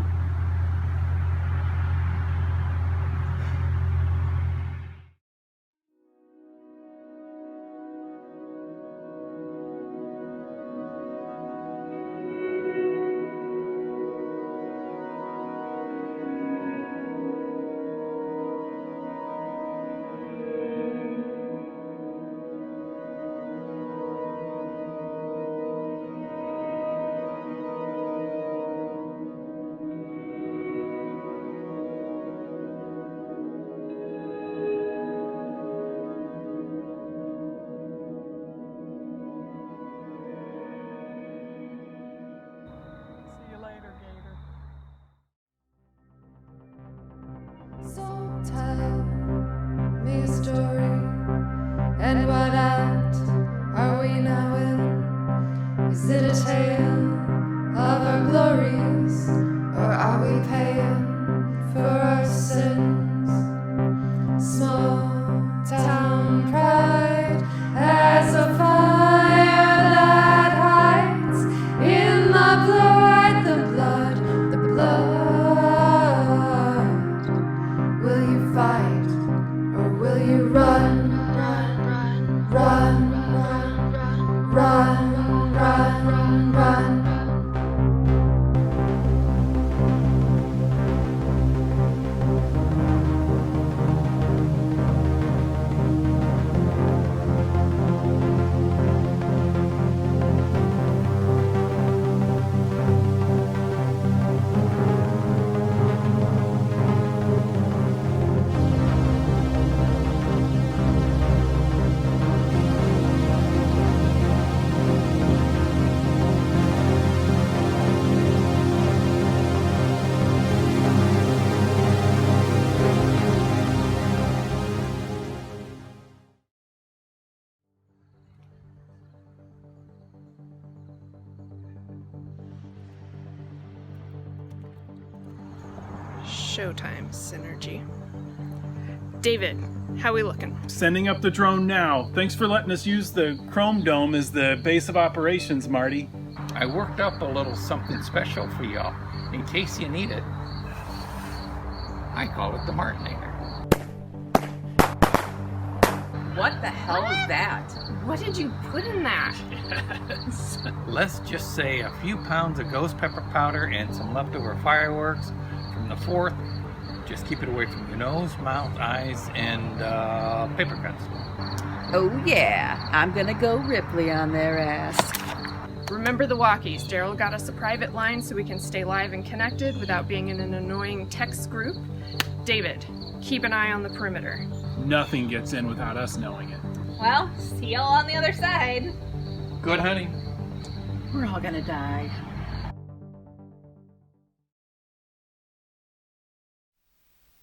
showtime synergy. David, how we looking? Sending up the drone now. Thanks for letting us use the Chrome Dome as the base of operations, Marty. I worked up a little something special for y'all, in case you need it. I call it the Martinator. What the hell is that? What did you put in that? Let's just say a few pounds of ghost pepper powder and some leftover fireworks from the 4th. Just keep it away from your nose, mouth, eyes, and paper cuts. Oh yeah, I'm gonna go Ripley on their ass. Remember the walkies. Daryl got us a private line so we can stay live and connected without being in an annoying text group. David, keep an eye on the perimeter. Nothing gets in without us knowing it. Well, see y'all on the other side. Good honey. We're all gonna die.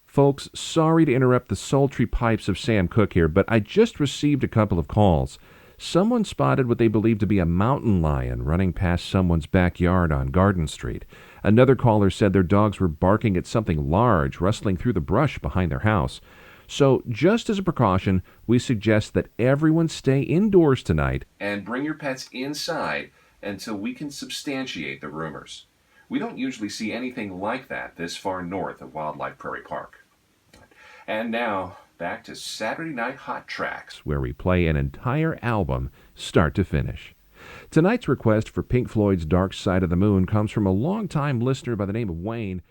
Folks, sorry to interrupt the sultry pipes of Sam Cooke here, but I just received a couple of calls. Someone spotted what they believe to be a mountain lion running past someone's backyard on Garden Street. Another caller said their dogs were barking at something large, rustling through the brush behind their house. So, just as a precaution, we suggest that everyone stay indoors tonight. And bring your pets inside until we can substantiate the rumors. We don't usually see anything like that this far north of Wildlife Prairie Park. And now, back to Saturday Night Hot Tracks, where we play an entire album, start to finish. Tonight's request for Pink Floyd's Dark Side of the Moon comes from a longtime listener by the name of Wayne.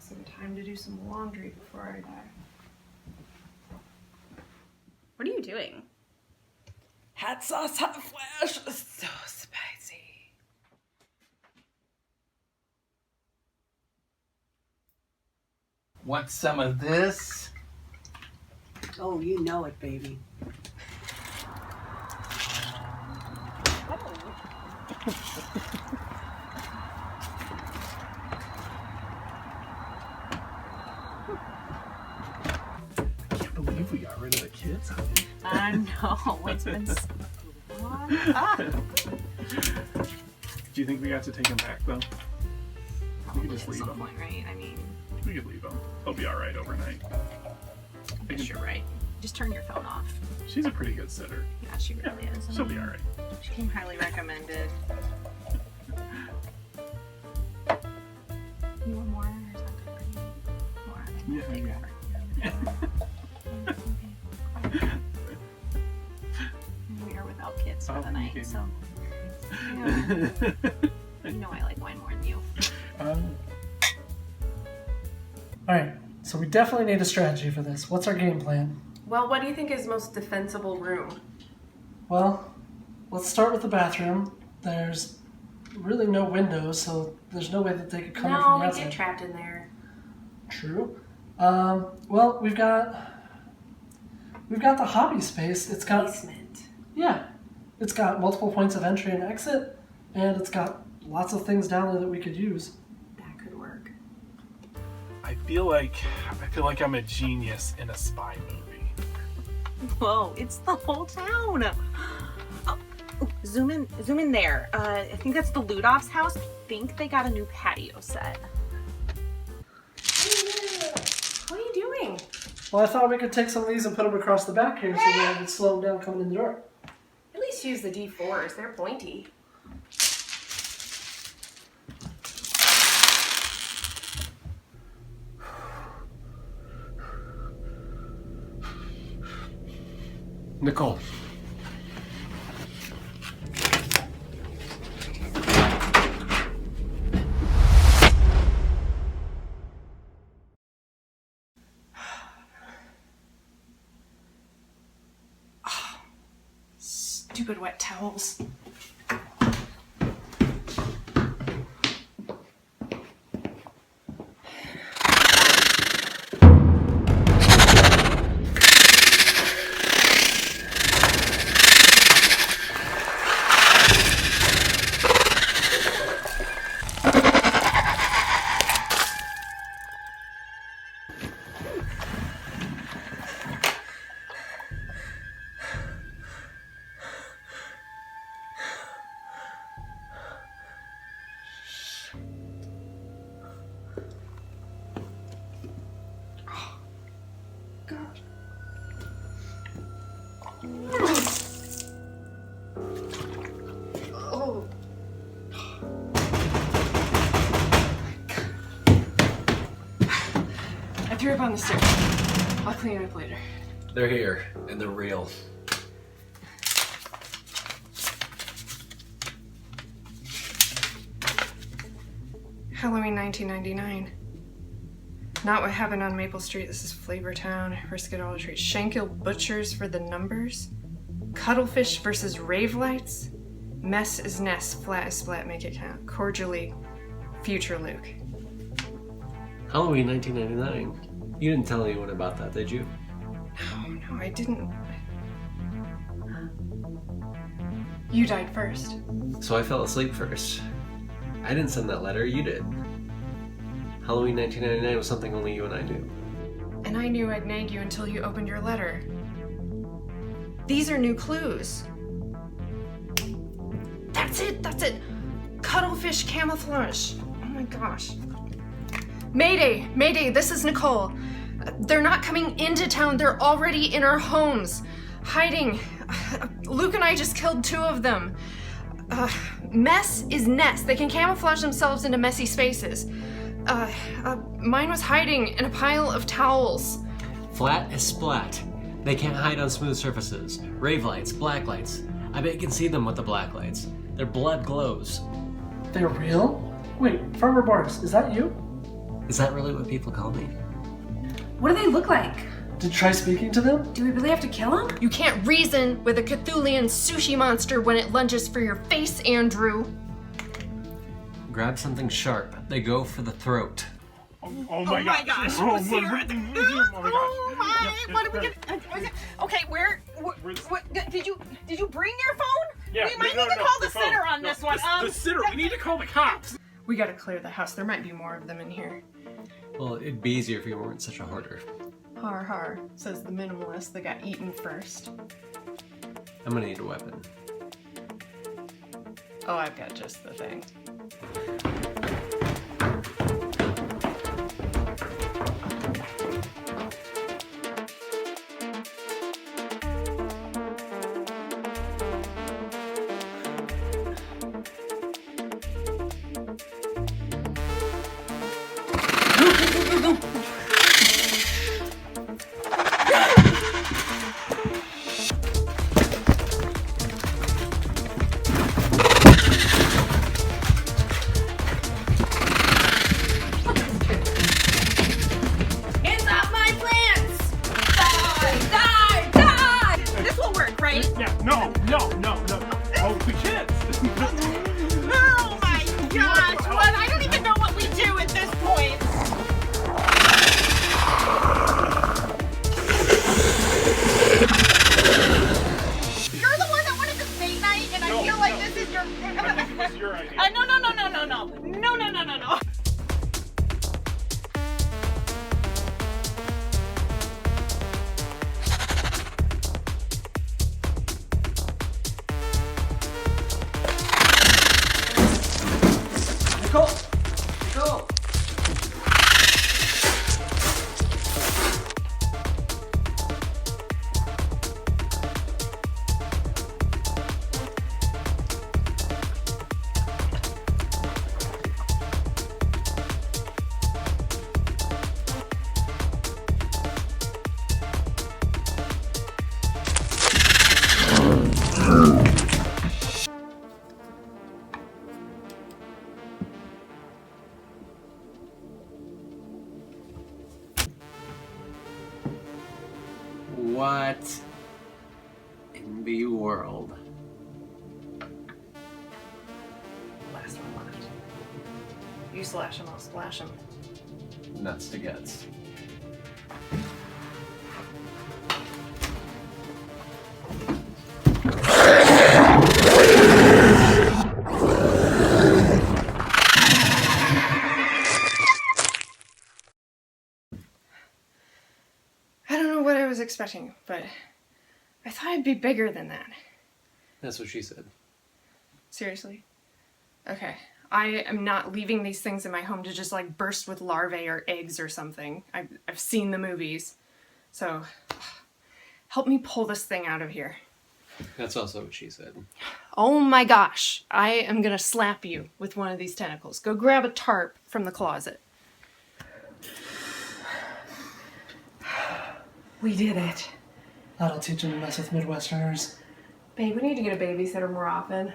Some time to do some laundry before I die. What are you doing? Hot sauce, hot flash, so spicy. Want some of this? Oh, you know it, baby. We got rid of the kids. I know. It's been so long. Do you think we got to take them back though? We could just leave them. Point, right? I mean, we could leave them. They'll be all right overnight. I guess you're right. Just turn your phone off. She's a pretty good sitter. Yeah, she really is. She'll be all right. She came highly recommended. You want more, or is that good for you? More. Yeah. We are without kids for the night, so yeah. You know I like wine more than you. Alright, so we definitely need a strategy for this. What's our game plan? Well, what do you think is most defensible room? Well, let's start with the bathroom. There's really no windows, so there's no way that they could come in from the outside. No, we get trapped in there. True. Well, we've got the hobby space. It's got basement. Yeah, it's got multiple points of entry and exit, and it's got lots of things down there that we could use. That could work. I feel like I'm a genius in a spy movie. Whoa, it's the whole town. Zoom in there. I think that's the Ludov's house. I think they got a new patio set. What are you doing? Well, I thought we could take some of these and put them across the back here so that I could slow them down coming in the door. At least use the D4s. They're pointy. Nicole. Stupid wet towels. Oh. I threw up on the stairs. I'll clean it up later. They're here, and they're real. Halloween 1999. Not what happened on Maple Street. This is Flavortown. Risk it all to treat. Shankill Butchers for the numbers. Cuttlefish versus Rave Lights. Mess is nest. Flat is splat. Make it count. Cordially, Future Luke. Halloween 1999. You didn't tell anyone about that, did you? No, I didn't. You died first. So I fell asleep first. I didn't send that letter, you did. Halloween 1999 was something only you and I knew. And I knew I'd nag you until you opened your letter. These are new clues. That's it! Cuttlefish camouflage. Oh my gosh. Mayday, this is Nicole. They're not coming into town, they're already in our homes. Hiding. Luke and I just killed 2 of them. Mess is nest. They can camouflage themselves into messy spaces. Mine was hiding in a pile of towels. Flat is splat. They can't hide on smooth surfaces. Rave lights, black lights. I bet you can see them with the black lights. Their blood glows. They're real? Wait, Farmer Barks, is that you? Is that really what people call me? What do they look like? Did you try speaking to them? Do we really have to kill them? You can't reason with a Cthulian sushi monster when it lunges for your face, Andrew. Grab something sharp. They go for the throat. Oh my gosh. Oh my gosh. Oh my! What are we gonna? Okay, where? What? Did you bring your phone? Yeah, we might need to call the sitter on this one. The sitter. We need to call the cops. We gotta clear the house. There might be more of them in here. Well, it'd be easier if you weren't such a hoarder. Har har, says the minimalist that got eaten first. I'm gonna need a weapon. Oh, I've got just the thing. No. What in the world? Last one left. You slash him, I'll splash him. Nuts to guts. I don't know what I was expecting, but I thought I'd be bigger than that. That's what she said. Seriously? Okay. I am not leaving these things in my home to just like burst with larvae or eggs or something. I've seen the movies. So, help me pull this thing out of here. That's also what she said. Oh my gosh. I am gonna slap you with one of these tentacles. Go grab a tarp from the closet. We did it. That'll teach him to mess with Midwesterners. Babe, we need to get a babysitter more often.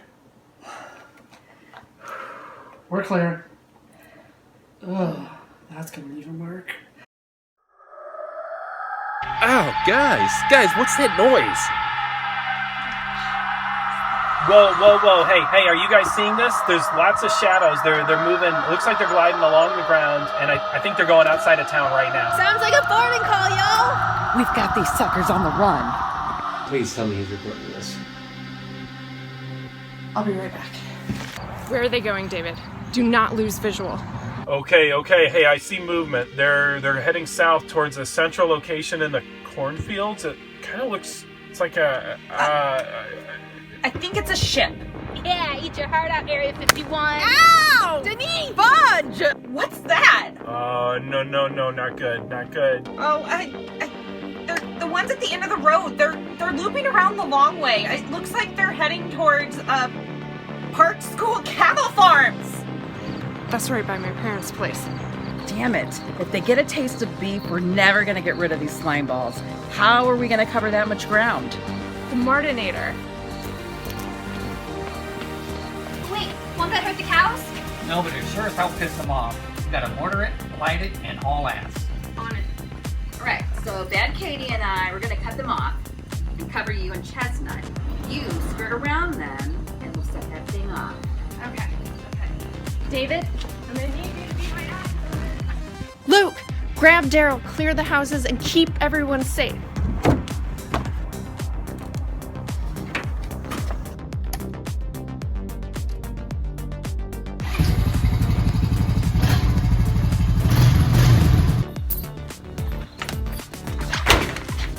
We're clear. Oh, that's gonna leave a mark. Oh, guys, what's that noise? Whoa. Hey, are you guys seeing this? There's lots of shadows. They're moving. It looks like they're gliding along the ground, and I think they're going outside of town right now. Sounds like a boarding call, yo! We've got these suckers on the run. Please tell me he's recording this. I'll be right back. Where are they going, David? Do not lose visual. Okay. Hey, I see movement. They're heading south towards a central location in the cornfields. It kind of looks. It's like a. I think it's a ship. Yeah, eat your heart out, Area 51. Ow! Denise! Fudge! What's that? No, not good. Oh, they're the ones at the end of the road. They're looping around the long way. It looks like they're heading towards Park School Cattle Farms. That's right by my parents' place. Damn it. If they get a taste of beef, we're never gonna get rid of these slime balls. How are we gonna cover that much ground? The Martinator. Wait, won't that hurt the cows? No, but it sure as hell piss them off. You gotta mortar it, light it, and haul ass. On it. Alright, so Bad Katie and I, we're gonna cut them off and cover you in chestnut. You skirt around them, and we'll set that thing off. Okay. David, I'm gonna need you to be my eye. Luke, grab Daryl, clear the houses, and keep everyone safe.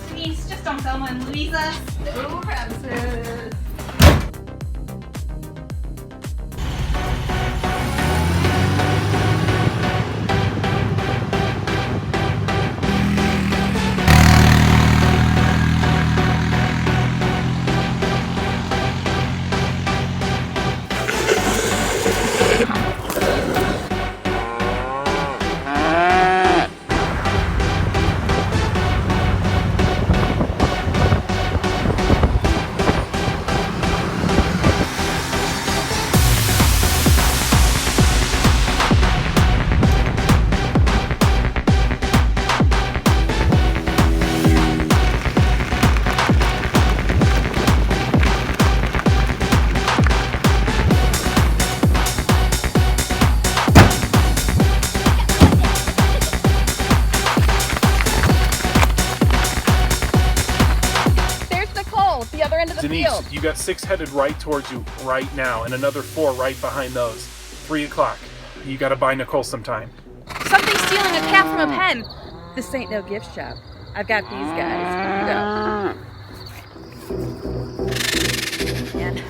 Denise, just don't Thelma and Louise us. No promises. Denise, you got 6 headed right towards you right now, and another 4 right behind those. 3 o'clock. You gotta buy Nicole some time. Something's stealing a cat from a pen. This ain't no gift shop. I've got these guys. Go. Man.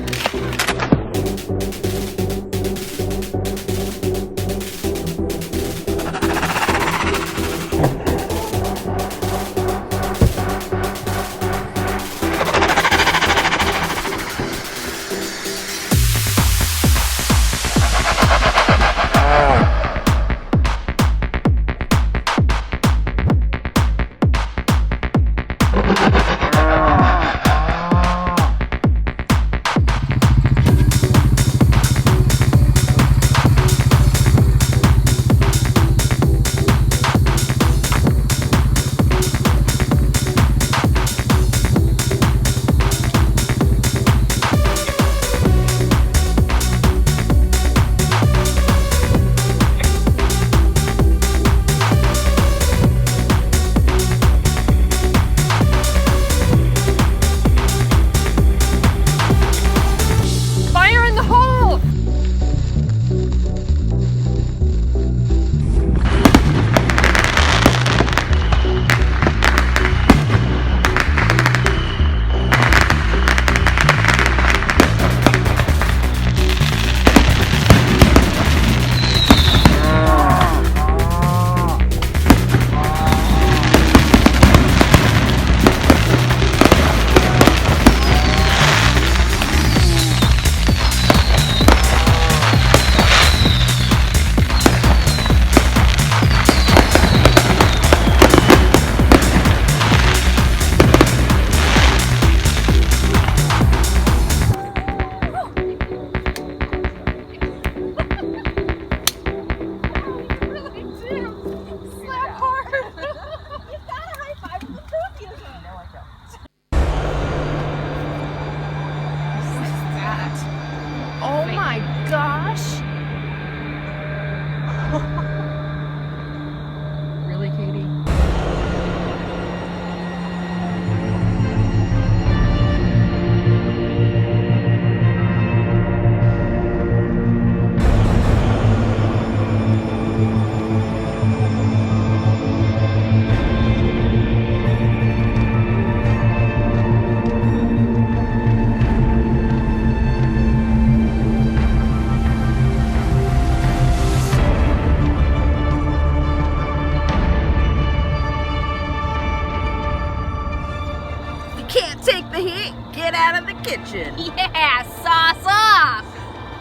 imagine? Yeah, sauce off!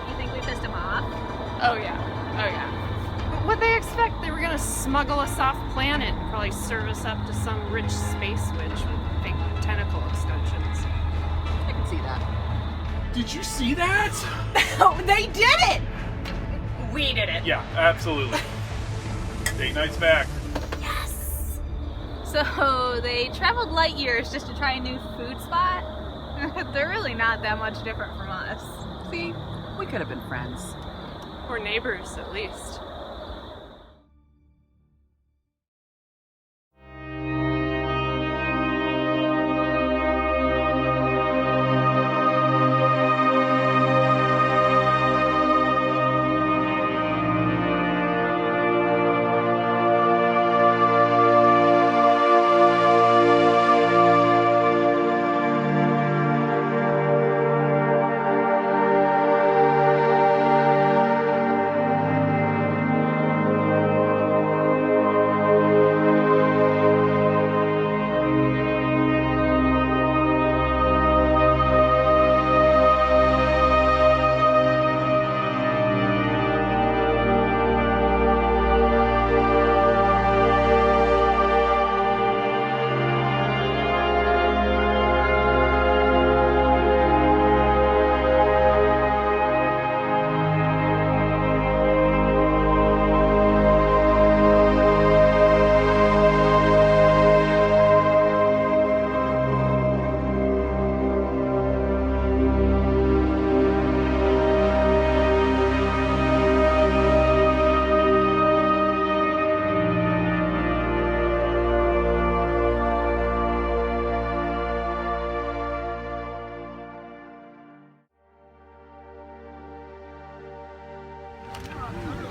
You think we pissed him off? Oh yeah. But what'd they expect? They were gonna smuggle us off planet and probably serve us up to some rich space witch with fake tentacle extensions. I can see that. Did you see that? Oh, they did it! We did it. Yeah, absolutely. Date night's back. So they traveled light years just to try a new food spot? They're really not that much different from us. See, we could have been friends. Or neighbors, at least.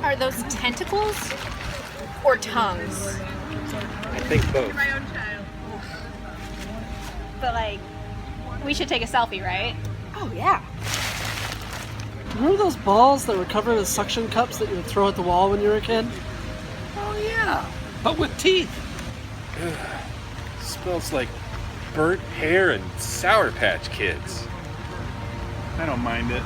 Are those tentacles or tongues? I think both. My own child. But like, we should take a selfie, right? Oh yeah. Remember those balls that were covered with suction cups that you would throw at the wall when you were a kid? Oh yeah, but with teeth. Ugh. Smells like burnt hair and Sour Patch Kids. I don't mind it.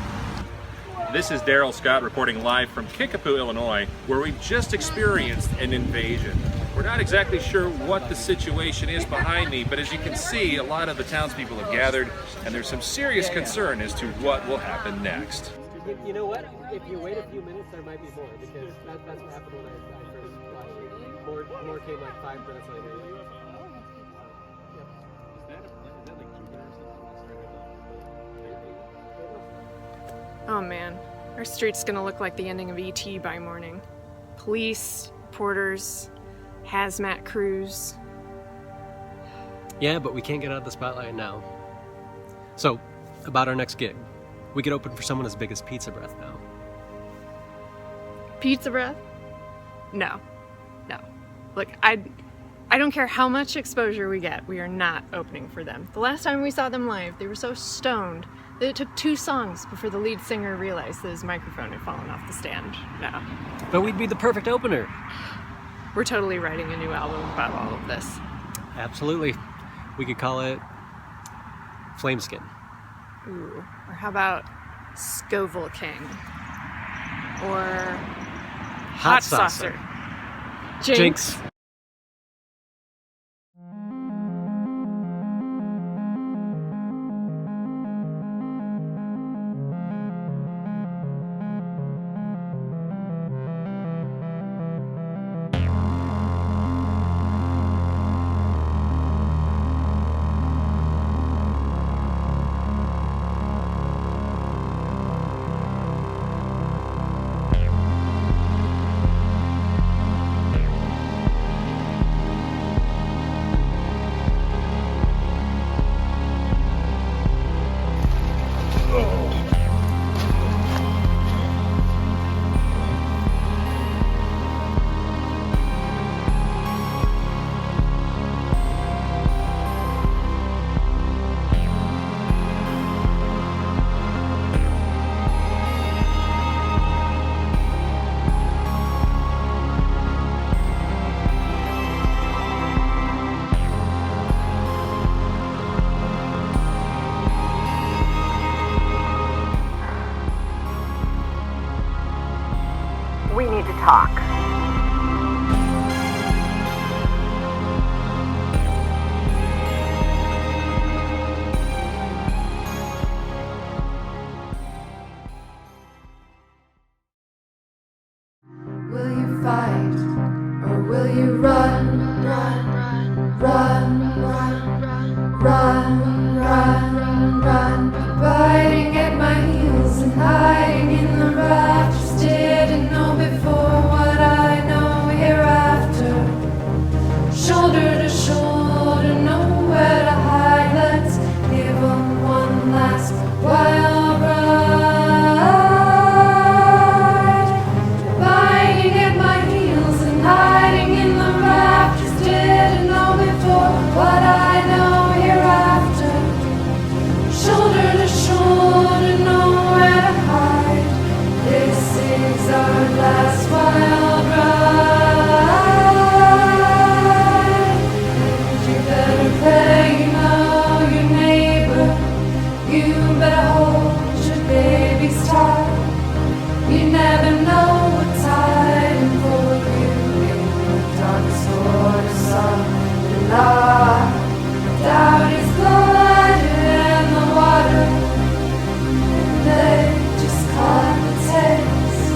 This is Daryl Scott reporting live from Kickapoo, Illinois, where we just experienced an invasion. We're not exactly sure what the situation is behind me, but as you can see, a lot of the townspeople have gathered, and there's some serious concern as to what will happen next. You know what? If you wait a few minutes, there might be more, because that's what happened when I first watched it. More came like 5 minutes later. Oh man, our street's gonna look like the ending of E.T. by morning. Police, reporters, hazmat crews. Yeah, but we can't get out of the spotlight now. So, about our next gig. We could open for someone as big as Pizza Breath now. Pizza Breath? No. Look, I don't care how much exposure we get, we are not opening for them. The last time we saw them live, they were so stoned that it took 2 songs before the lead singer realized that his microphone had fallen off the stand. No. But we'd be the perfect opener. We're totally writing a new album about all of this. Absolutely. We could call it Flameskin. Ooh. Or how about Scoville King? Or Hot Saucer. Jinx. We need to talk. Will you fight or will you run, run, run, run, run, run, run, biting at my heels and hiding in the rafters? Didn't know before what I know hereafter. Shoulder to shoulder, nowhere to hide. Let's give 'em one last wild ride. Biting at my heels and hiding in the rafters. Didn't know before what I know hereafter. Shoulder to shoulder, nowhere to hide. This is our last wild ride. And you better pray you know your neighbor. You better hold your babies tight. You never know what's hiding for you in the darkest horizon. And I doubt his blood in the water, and they just caught the taste.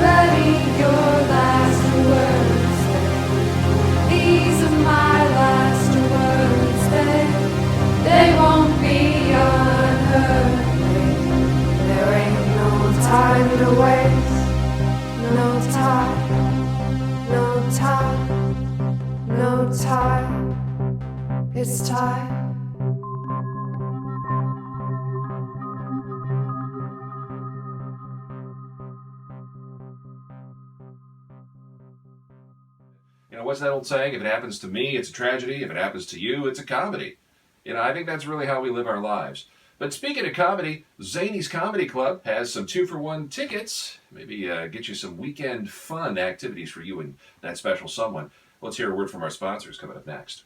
Ready your last words, babe. These are my last words, babe. They won't be unheard, babe. There ain't no time to waste. No time, no time, no time. It's time. You know, what's that old saying? If it happens to me, it's a tragedy. If it happens to you, it's a comedy. You know, I think that's really how we live our lives. But speaking of comedy, Zany's Comedy Club has some 2-for-1 tickets. Maybe get you some weekend fun activities for you and that special someone. Let's hear a word from our sponsors coming up next.